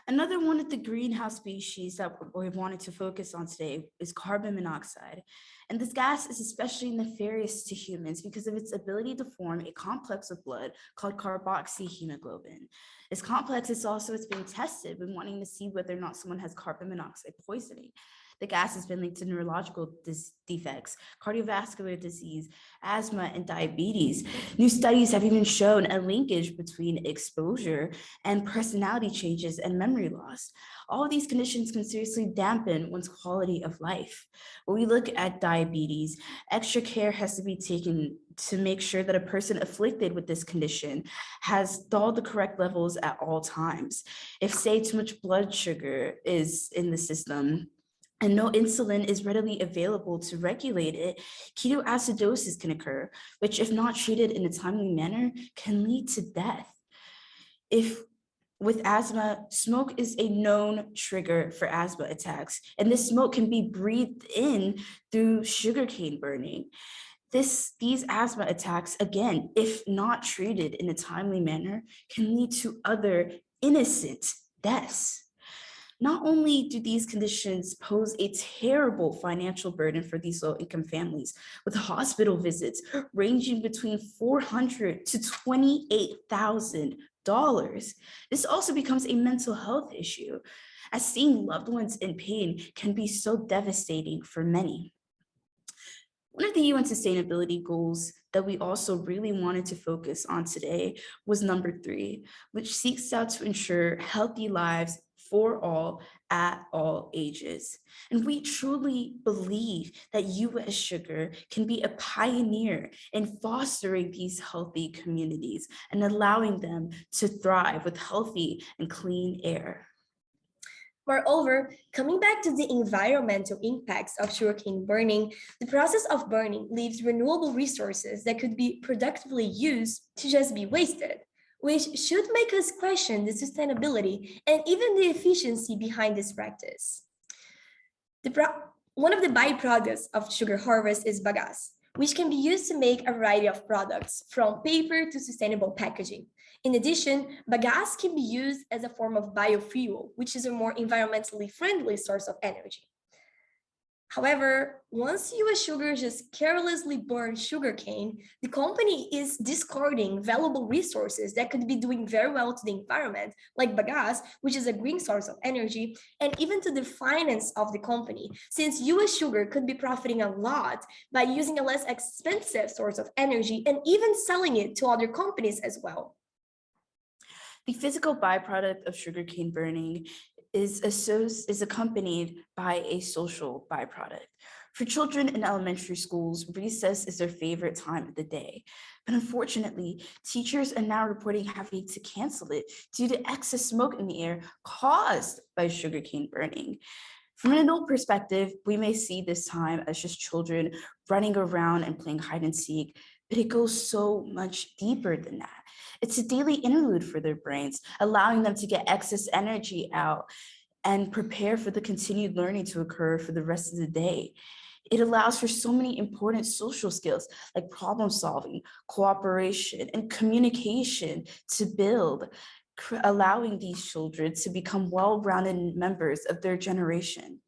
K: Another one of the greenhouse species that we wanted to focus on today is carbon monoxide. And this gas is especially nefarious to humans because of its ability to form a complex of blood called carboxyhemoglobin. This complex is also it's being tested when wanting to see whether or not someone has carbon monoxide poisoning. The gas has been linked to neurological defects, cardiovascular disease, asthma, and diabetes. New studies have even shown a linkage between exposure and personality changes and memory loss. All of these conditions can seriously dampen one's quality of life. When we look at diabetes, extra care has to be taken to make sure that a person afflicted with this condition has all the correct levels at all times. If, say, too much blood sugar is in the system, and no insulin is readily available to regulate it, ketoacidosis can occur, which, if not treated in a timely manner, can lead to death. With asthma, smoke is a known trigger for asthma attacks, and this smoke can be breathed in through sugarcane burning. These asthma attacks, again, if not treated in a timely manner, can lead to other innocent deaths. Not only do these conditions pose a terrible financial burden for these low-income families, with hospital visits ranging between $400 to $28,000, this also becomes a mental health issue, as seeing loved ones in pain can be so devastating for many. One of the UN sustainability goals that we also really wanted to focus on today was number 3, which seeks out to ensure healthy lives for all at all ages. And we truly believe that US Sugar can be a pioneer in fostering these healthy communities and allowing them to thrive with healthy and clean air.
J: Moreover, coming back to the environmental impacts of sugarcane burning, the process of burning leaves renewable resources that could be productively used to just be wasted, which should make us question the sustainability and even the efficiency behind this practice. One of the byproducts of sugar harvest is bagasse, which can be used to make a variety of products, from paper to sustainable packaging. In addition, bagasse can be used as a form of biofuel, which is a more environmentally friendly source of energy. However, once US Sugar just carelessly burns sugarcane, the company is discarding valuable resources that could be doing very well to the environment, like bagasse, which is a green source of energy, and even to the finance of the company, since US Sugar could be profiting a lot by using a less expensive source of energy and even selling it to other companies as well.
K: The physical byproduct of sugarcane burning is accompanied by a social byproduct. For children in elementary schools, recess is their favorite time of the day. But unfortunately, teachers are now reporting having to cancel it due to excess smoke in the air caused by sugarcane burning. From an adult perspective, we may see this time as just children running around and playing hide and seek, but it goes so much deeper than that. It's a daily interlude for their brains, allowing them to get excess energy out and prepare for the continued learning to occur for the rest of the day. It allows for so many important social skills like problem solving, cooperation, and communication to build, allowing these children to become well-rounded members of their generation.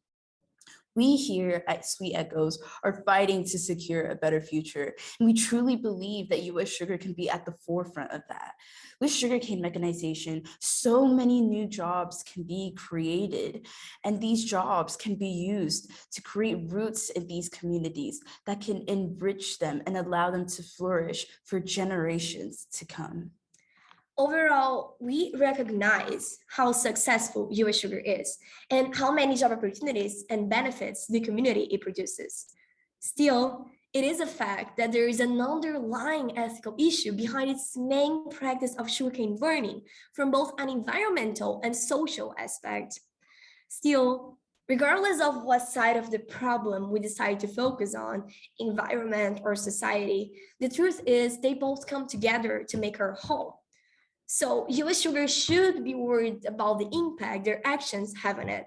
K: We here at Sweet Echoes are fighting to secure a better future, and we truly believe that US Sugar can be at the forefront of that. With sugarcane mechanization, so many new jobs can be created, and these jobs can be used to create roots in these communities that can enrich them and allow them to flourish for generations to come.
J: Overall, we recognize how successful US Sugar is and how many job opportunities and benefits the community it produces. Still, it is a fact that there is an underlying ethical issue behind its main practice of sugarcane burning from both an environmental and social aspect. Still, regardless of what side of the problem we decide to focus on, environment or society, the truth is they both come together to make our whole. So US Sugar should be worried about the impact their actions have on it.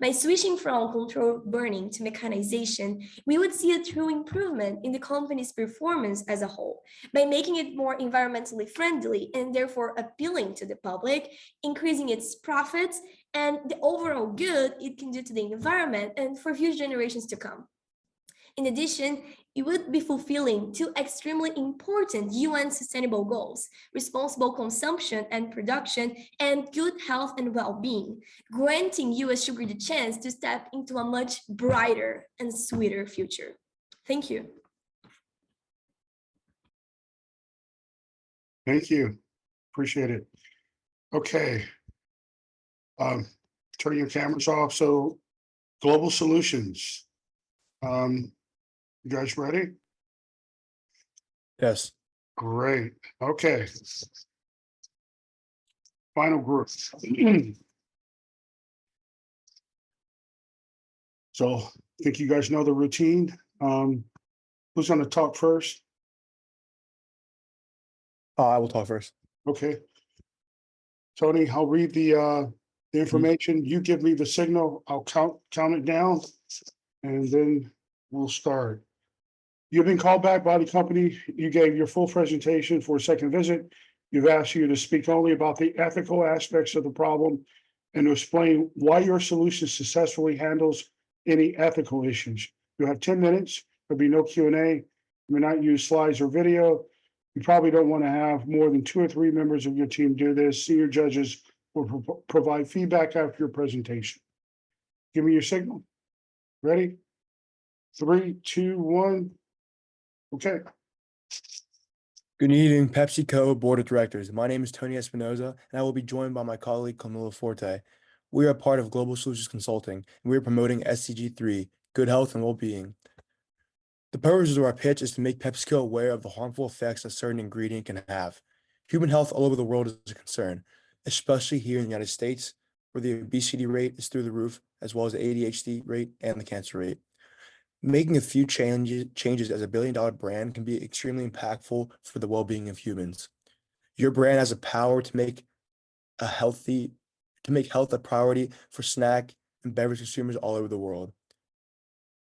J: By switching from controlled burning to mechanization, we would see a true improvement in the company's performance as a whole, by making it more environmentally friendly and therefore appealing to the public, increasing its profits and the overall good it can do to the environment and for future generations to come. In addition, it would be fulfilling two extremely important UN sustainable goals: responsible consumption and production, and good health and well-being, granting US Sugar the chance to step into a much brighter and sweeter future. Thank you.
A: Thank you. Appreciate it. Okay. Turn your cameras off. So global solutions. You guys ready?
L: Yes.
A: Great. Okay. Final group. So I think you guys know the routine. Who's gonna talk first?
L: I will talk first.
A: Okay. Tony, I'll read the information. You give me the signal. I'll count it down. And then we'll start. You've been called back by the company. You gave your full presentation for a second visit. You've asked you to speak only about the ethical aspects of the problem and to explain why your solution successfully handles any ethical issues. You have 10 minutes. There'll be no Q&A. You may not use slides or video. You probably don't want to have more than 2 or 3 members of your team do this. Senior judges will provide feedback after your presentation. Give me your signal. Ready? 3, 2, 1. Okay.
L: Good evening, PepsiCo Board of Directors. My name is Tony Espinoza, and I will be joined by my colleague Camilo Forte. We are part of Global Solutions Consulting, and we are promoting SDG 3, good health and well-being. The purpose of our pitch is to make PepsiCo aware of the harmful effects a certain ingredient can have. Human health all over the world is a concern, especially here in the United States, where the obesity rate is through the roof, as well as the ADHD rate and the cancer rate. Making a few changes as a billion-dollar brand can be extremely impactful for the well-being of humans. Your brand has the power to make health a priority for snack and beverage consumers all over the world.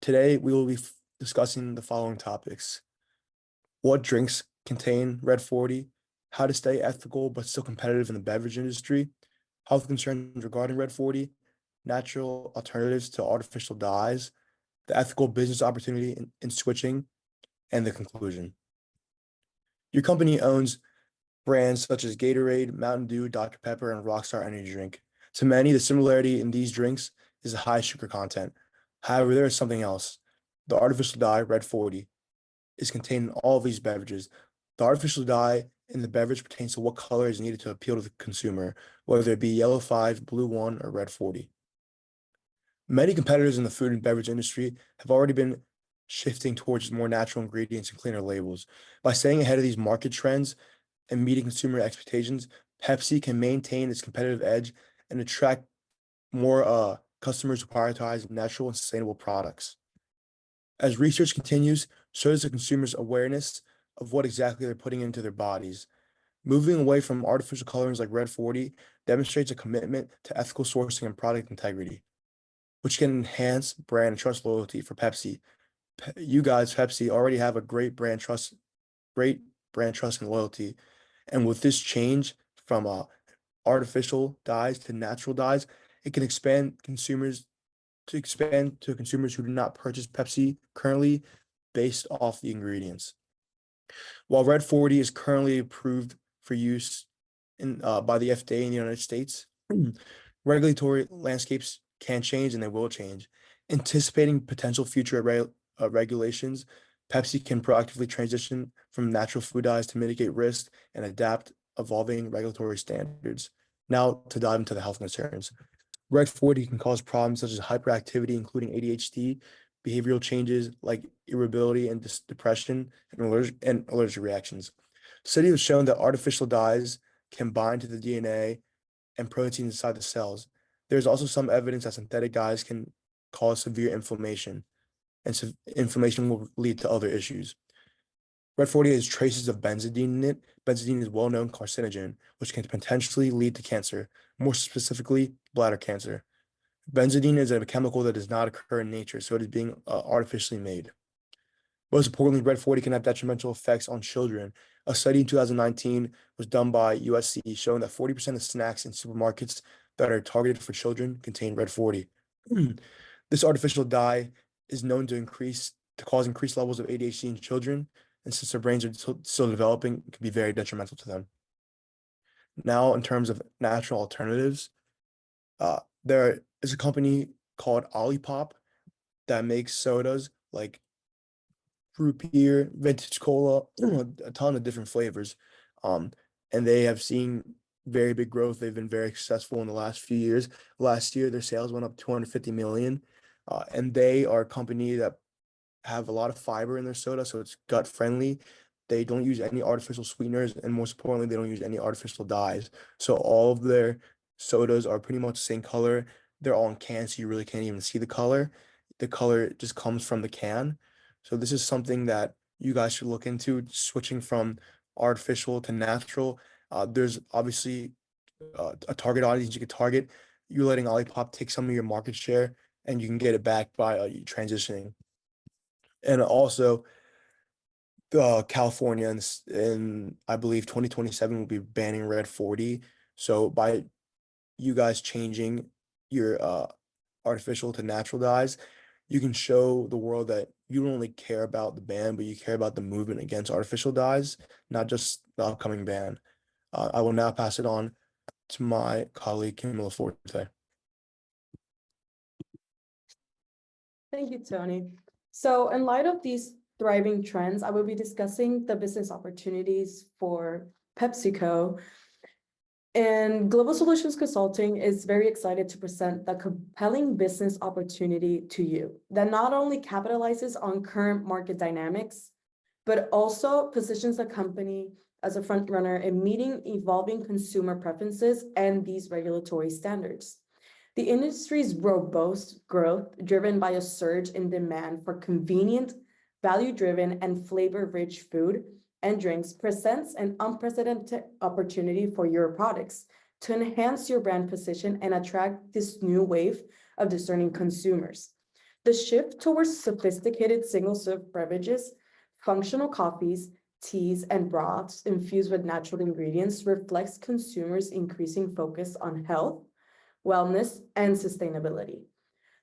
L: Today, we will be discussing the following topics: what drinks contain Red 40, how to stay ethical but still competitive in the beverage industry, health concerns regarding Red 40, natural alternatives to artificial dyes, the ethical business opportunity in switching, and the conclusion. Your company owns brands such as Gatorade, Mountain Dew, Dr. Pepper, and Rockstar Energy Drink. To many, the similarity in these drinks is the high sugar content. However, there is something else. The artificial dye, Red 40, is contained in all of these beverages. The artificial dye in the beverage pertains to what color is needed to appeal to the consumer, whether it be yellow 5, blue 1, or red 40. Many competitors in the food and beverage industry have already been shifting towards more natural ingredients and cleaner labels. By staying ahead of these market trends and meeting consumer expectations, Pepsi can maintain its competitive edge and attract more customers who prioritize natural and sustainable products. As research continues, so does the consumer's awareness of what exactly they're putting into their bodies. Moving away from artificial colorings like Red 40 demonstrates a commitment to ethical sourcing and product integrity, which can enhance brand and trust loyalty for Pepsi. You guys, Pepsi, already have a great brand trust and loyalty. And with this change from artificial dyes to natural dyes, it can expand to consumers who do not purchase Pepsi currently based off the ingredients. While Red 40 is currently approved for use by the FDA in the United States, regulatory landscapes can change and they will change. Anticipating potential future regulations, Pepsi can proactively transition from natural food dyes to mitigate risk and adapt evolving regulatory standards. Now to dive into the health concerns. Red 40 can cause problems such as hyperactivity, including ADHD, behavioral changes like irritability and depression, and allergic reactions. Studies have shown that artificial dyes can bind to the DNA and proteins inside the cells. There's also some evidence that synthetic dyes can cause severe inflammation, and inflammation will lead to other issues. Red 40 has traces of benzidine in it. Benzidine is a well-known carcinogen, which can potentially lead to cancer, more specifically bladder cancer. Benzidine is a chemical that does not occur in nature, so it is being artificially made. Most importantly, Red 40 can have detrimental effects on children. A study in 2019 was done by USC showing that 40% of snacks in supermarkets that are targeted for children contain Red 40. This artificial dye is known to cause increased levels of ADHD in children, and since their brains are still developing, it can be very detrimental to them. Now, in terms of natural alternatives, there is a company called Olipop that makes sodas like root beer, vintage cola, a ton of different flavors. And they have seen very big growth. They've been very successful in the last few years. Last year, their sales went up 250 million. And they are a company that have a lot of fiber in their soda, so it's gut friendly. They don't use any artificial sweeteners, and most importantly, they don't use any artificial dyes. So all of their sodas are pretty much the same color. They're all in cans, so you really can't even see the color. the color just comes from the can. So this is something that you guys should look into, switching from artificial to natural. There's obviously a target audience you could target. You letting Olipop take some of your market share, and you can get it back by you transitioning. And also, California in I believe 2027 will be banning red 40. So by you guys changing your artificial to natural dyes, you can show the world that you don't only care about the ban, but you care about the movement against artificial dyes, not just the upcoming ban. I will now pass it on to my colleague, Camilla Forte.
G: Thank you, Tony. So in light of these thriving trends, I will be discussing the business opportunities for PepsiCo. And Global Solutions Consulting is very excited to present the compelling business opportunity to you that not only capitalizes on current market dynamics, but also positions the company as a front runner in meeting evolving consumer preferences and these regulatory standards. The industry's robust growth, driven by a surge in demand for convenient, value-driven, and flavor-rich food and drinks, presents an unprecedented opportunity for your products to enhance your brand position and attract this new wave of discerning consumers. The shift towards sophisticated single-serve beverages, functional coffees, teas, and broths infused with natural ingredients reflects consumers' increasing focus on health, wellness, and sustainability.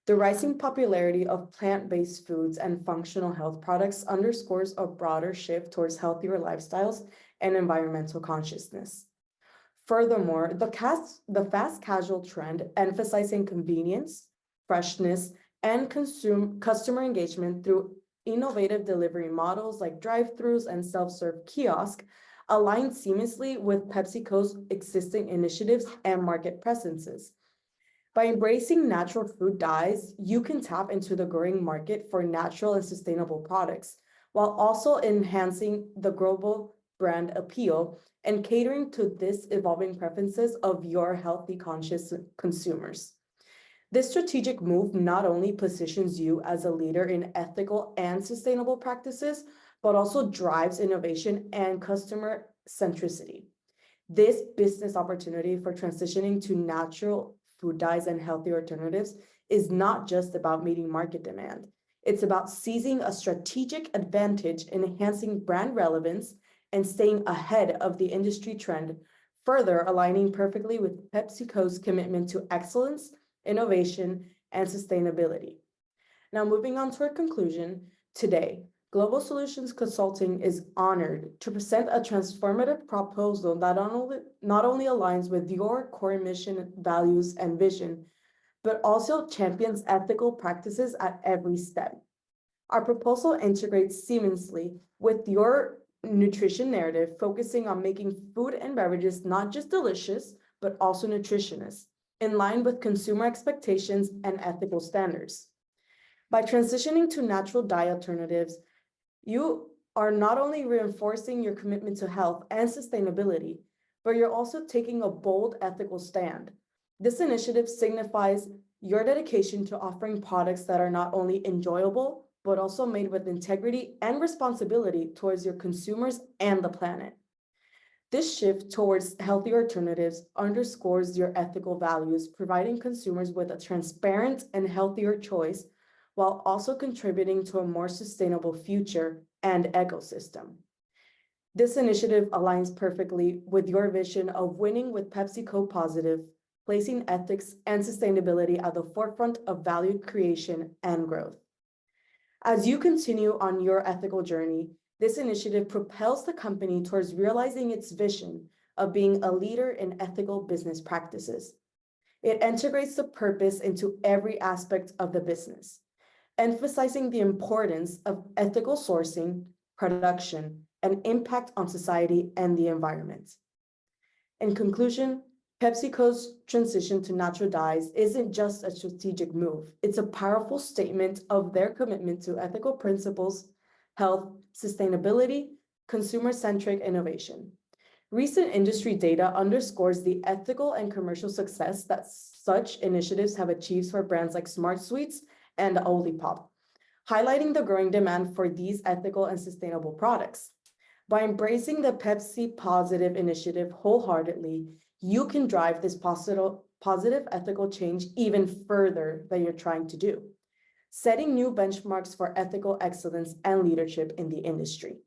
G: The rising popularity of plant-based foods and functional health products underscores a broader shift towards healthier lifestyles and environmental consciousness. Furthermore, the fast casual trend, emphasizing convenience, freshness, and customer engagement through innovative delivery models like drive-thrus and self-serve kiosk, align seamlessly with PepsiCo's existing initiatives and market presences. By embracing natural food dyes, you can tap into the growing market for natural and sustainable products, while also enhancing the global brand appeal and catering to this evolving preferences of your healthy, conscious consumers. This strategic move not only positions you as a leader in ethical and sustainable practices, but also drives innovation and customer centricity. This business opportunity for transitioning to natural food dyes and healthy alternatives is not just about meeting market demand. It's about seizing a strategic advantage in enhancing brand relevance and staying ahead of the industry trend, further aligning perfectly with PepsiCo's commitment to excellence, innovation, and sustainability. Now, moving on to our conclusion, today, Global Solutions Consulting is honored to present a transformative proposal that not only aligns with your core mission, values, and vision, but also champions ethical practices at every step. Our proposal integrates seamlessly with your nutrition narrative, focusing on making food and beverages not just delicious, but also nutritious, in line with consumer expectations and ethical standards. By transitioning to natural dye alternatives, you are not only reinforcing your commitment to health and sustainability, but you're also taking a bold ethical stand. This initiative signifies your dedication to offering products that are not only enjoyable, but also made with integrity and responsibility towards your consumers and the planet. This shift towards healthy alternatives underscores your ethical values, providing consumers with a transparent and healthier choice, while also contributing to a more sustainable future and ecosystem. This initiative aligns perfectly with your vision of winning with PepsiCo Positive, placing ethics and sustainability at the forefront of value creation and growth. As you continue on your ethical journey, this initiative propels the company towards realizing its vision of being a leader in ethical business practices. It integrates the purpose into every aspect of the business, emphasizing the importance of ethical sourcing, production, and impact on society and the environment. In conclusion, PepsiCo's transition to natural dyes isn't just a strategic move. It's a powerful statement of their commitment to ethical principles, health, sustainability, consumer-centric innovation. Recent industry data underscores the ethical and commercial success that such initiatives have achieved for brands like Smart Sweets
M: and Olipop, highlighting the growing demand for these ethical and sustainable products. By embracing the Pepsi Positive initiative wholeheartedly, you can drive this positive ethical change even further than you're trying to do, setting new benchmarks for ethical excellence and leadership in the industry.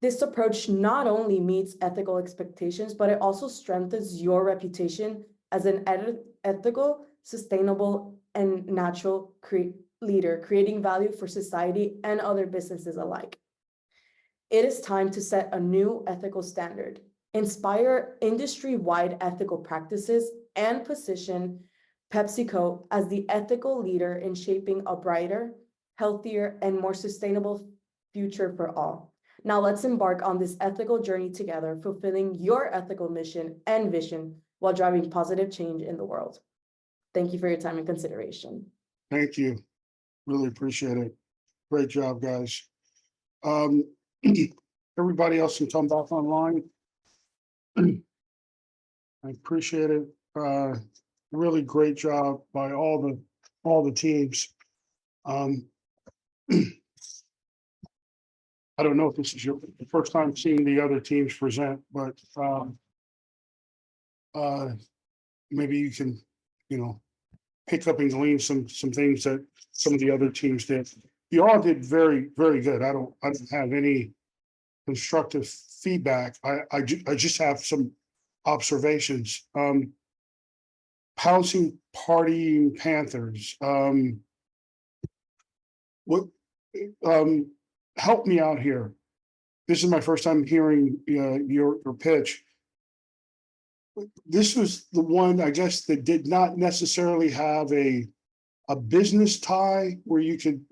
M: This approach not only meets ethical expectations, but it also strengthens your reputation as an ethical, sustainable, and natural leader, creating value for society and other businesses alike. It is time to set a new ethical standard, inspire industry-wide ethical practices, and position PepsiCo as the ethical leader in shaping a brighter, healthier, and more sustainable future for all. Now let's embark on this ethical journey together, fulfilling your ethical mission and vision while driving positive change in the world. Thank you for your time and consideration.
A: Thank you. Really appreciate it. Great job, guys. Everybody else can come back online. I appreciate it. Really great job by all the teams. I don't know if this is your first time seeing the other teams present, but maybe you can, pick up and glean some things that some of the other teams did. You all did very, very good. I don't have any constructive feedback. I just have some observations. Pouncing partying Panthers. Help me out here. This is my first time hearing your pitch. This was the one, I guess, that did not necessarily have a business tie where you could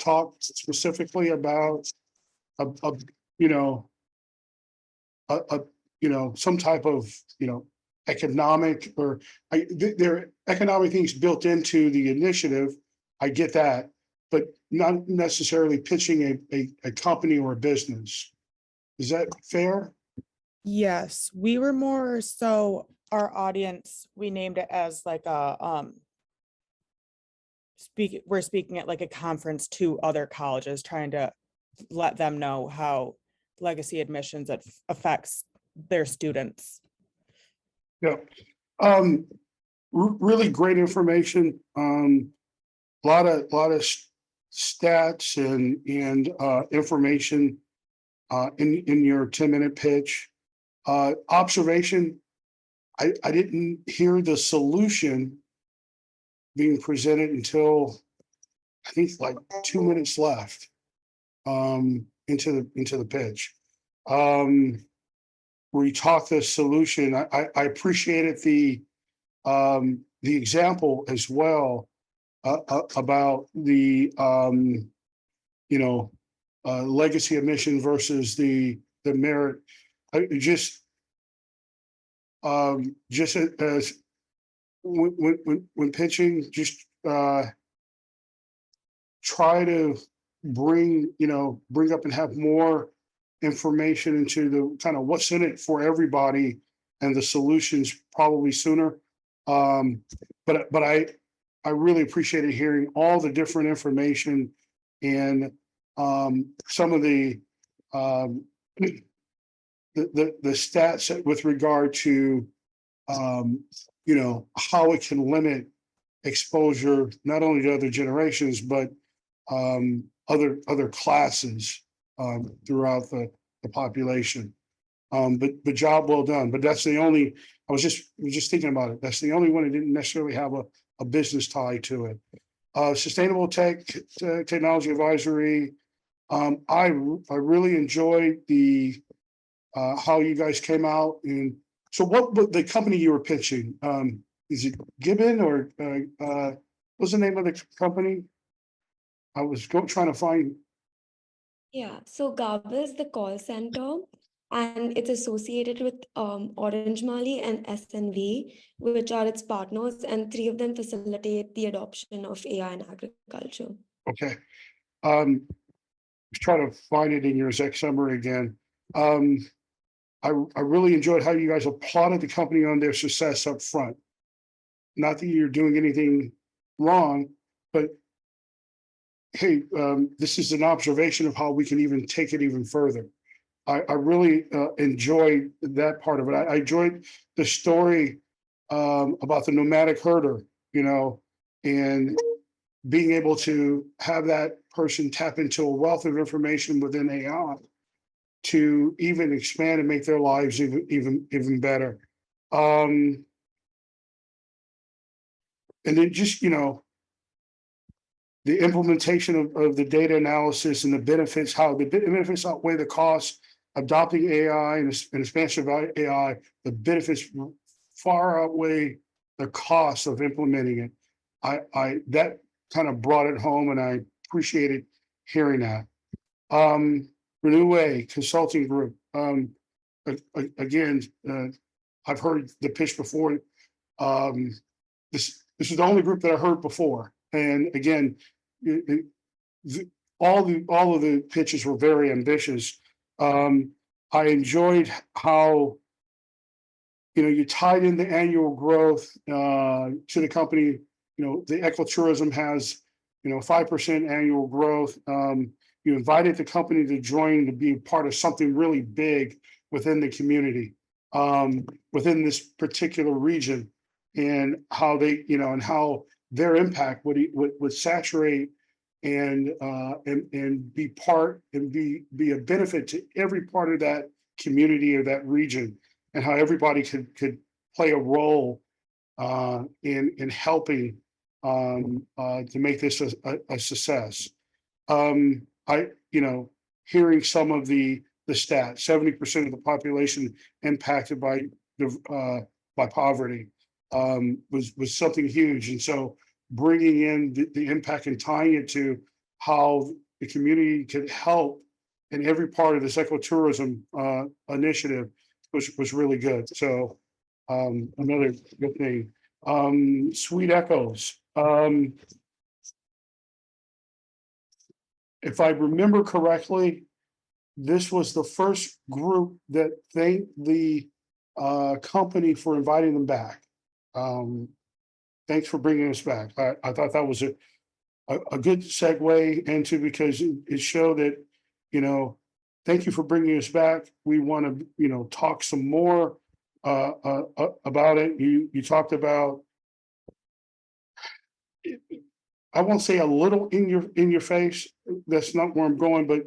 A: talk specifically about some type of economic or there are economic things built into the initiative. I get that, but not necessarily pitching a company or a business. Is that fair?
B: Yes, we were more so our audience, we named it as like a we're speaking at like a conference to other colleges, trying to let them know how legacy admissions affects their students.
A: Yeah. Really great information. Lot of stats and information in your 10-minute pitch. Observation, I didn't hear the solution being presented until I think like 2 minutes left into the pitch. Where you talk the solution. I appreciated the example as well about the legacy admission versus the merit. Just as when pitching, just try to bring up and have more information into the kind of what's in it for everybody and the solutions probably sooner. But I really appreciated hearing all the different information and some of the stats with regard to how it can limit exposure not only to other generations but other classes throughout the population. But job well done. But that's the only. I was just thinking about it. That's the only one that didn't necessarily have a business tie to it. Sustainable technology advisory. I really enjoyed the how you guys came out. And so what the company you were pitching, is it Gibbon or what's the name of the company? I was trying to find.
E: Yeah, so Gaba is the call center, and it's associated with Orange Mali and SNV, which are its partners, and 3 of them facilitate the adoption of AI in agriculture.
A: Okay. Try to find it in your exec summary again. I really enjoyed how you guys applauded the company on their success up front. Not that you're doing anything wrong, but hey, this is an observation of how we can even take it even further. I really enjoyed that part of it. I enjoyed the story about the nomadic herder, and being able to have that person tap into a wealth of information within AI to even expand and make their lives even better. And then just, the implementation of the data analysis and the benefits, how the benefits outweigh the costs, adopting AI and expansion of AI, the benefits far outweigh the costs of implementing it. That kind of brought it home, and I appreciated hearing that. Renew Consulting Group. Again, I've heard the pitch before. This is the only group that I heard before, and again, all of the pitches were very ambitious. I enjoyed how you tied in the annual growth to the company. The ecotourism has 5% annual growth. You invited the company to join to be part of something really big within the community, within this particular region, and how they, and how their impact would saturate and be part and be a benefit to every part of that community or that region, and how everybody could play a role in helping to make this a success. Hearing some of the stats, 70% of the population impacted by poverty was something huge, and so bringing in the impact and tying it to how the community could help in every part of this ecotourism initiative was really good. So another good thing. Sweet Echoes. If I remember correctly, this was the first group that thanked the company for inviting them back. Thanks for bringing us back. I thought that was a good segue into, because it showed that, thank you for bringing us back. We want to, talk some more about it. You talked about, I won't say a little in your face. That's not where I'm going, but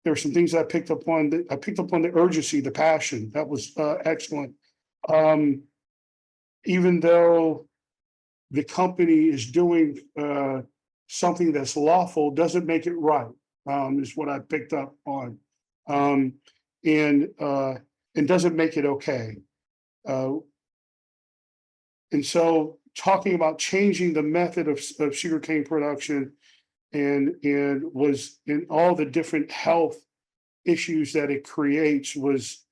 A: there are some things I picked up on. I picked up on the urgency, the passion. That was excellent. Even though the company is doing something that's lawful, doesn't make it right, is what I picked up on, and doesn't make it okay. And so talking about changing the method of sugarcane production and was in all the different health issues that it creates was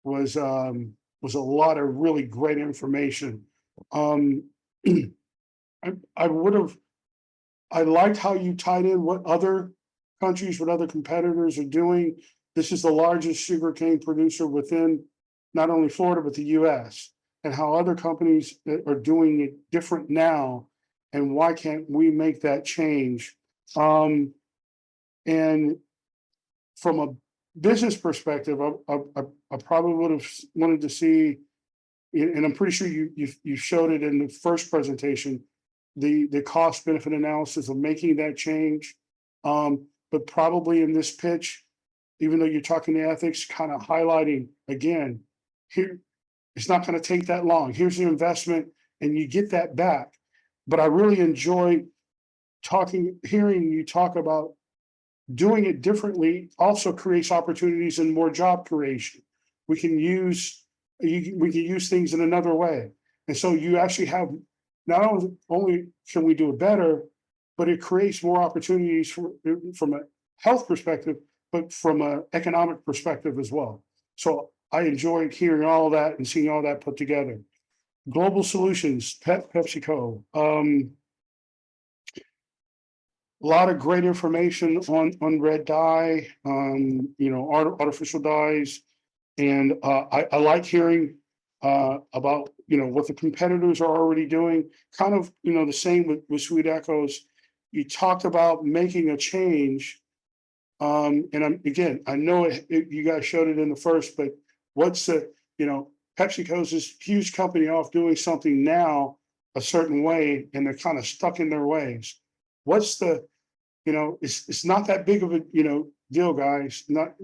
A: a lot of really great information. I liked how you tied in what other countries, what other competitors are doing. This is the largest sugarcane producer within not only Florida, but the US, and how other companies are doing it different now, and why can't we make that change? And from a business perspective, I probably would have wanted to see, and I'm pretty sure you showed it in the first presentation, the cost benefit analysis of making that change. But probably in this pitch, even though you're talking to ethics, kind of highlighting again, here, it's not going to take that long. Here's your investment and you get that back. But I really enjoy hearing you talk about doing it differently also creates opportunities and more job creation. We can use things in another way. And so you actually have, not only can we do it better, but it creates more opportunities from a health perspective, but from an economic perspective as well. So I enjoyed hearing all of that and seeing all that put together. Global Solutions, PepsiCo. A lot of great information on red dye, artificial dyes. And I like hearing about, what the competitors are already doing, kind of, the same with Sweet Echoes. you talked about making a change. And I know you guys showed it in the first, but what's the, PepsiCo's this huge company off doing something now a certain way, and they're kind of stuck in their ways. What's the, it's not that big of a, deal, guys. I'm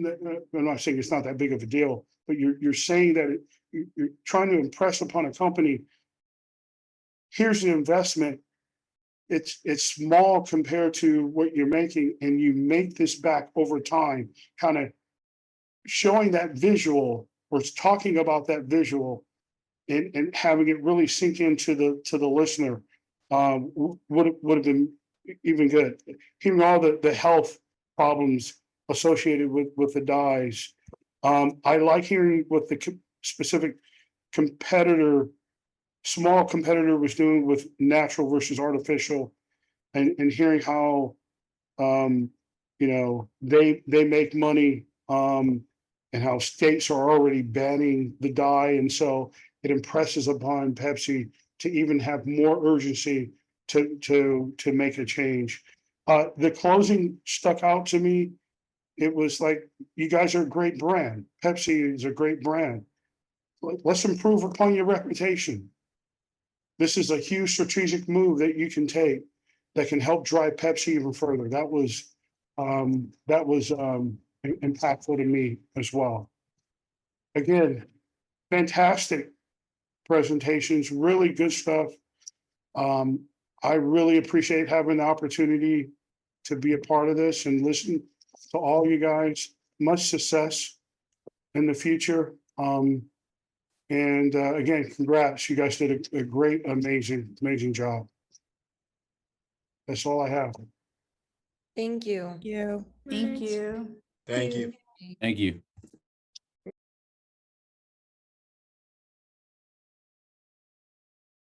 A: not saying it's not that big of a deal, but you're saying that you're trying to impress upon a company. Here's an investment. It's small compared to what you're making, and you make this back over time, kind of showing that visual or talking about that visual and having it really sink into the listener would have been even good. Hearing all the health problems associated with the dyes. I like hearing what the specific small competitor was doing with natural versus artificial, and hearing how they make money, and how states are already banning the dye, and so it impresses upon Pepsi to even have more urgency to make a change. The closing stuck out to me. It was like, you guys are a great brand. Pepsi is a great brand. Let's improve upon your reputation. This is a huge strategic move that you can take that can help drive Pepsi even further. That was impactful to me as well. Again, fantastic presentations, really good stuff. I really appreciate having the opportunity to be a part of this and listen to all you guys. Much success in the future. Again, congrats. You guys did a great, amazing job. That's all I have.
H: Thank you.
B: You.
K: Thank you.
D: Thank you.
C: Thank you.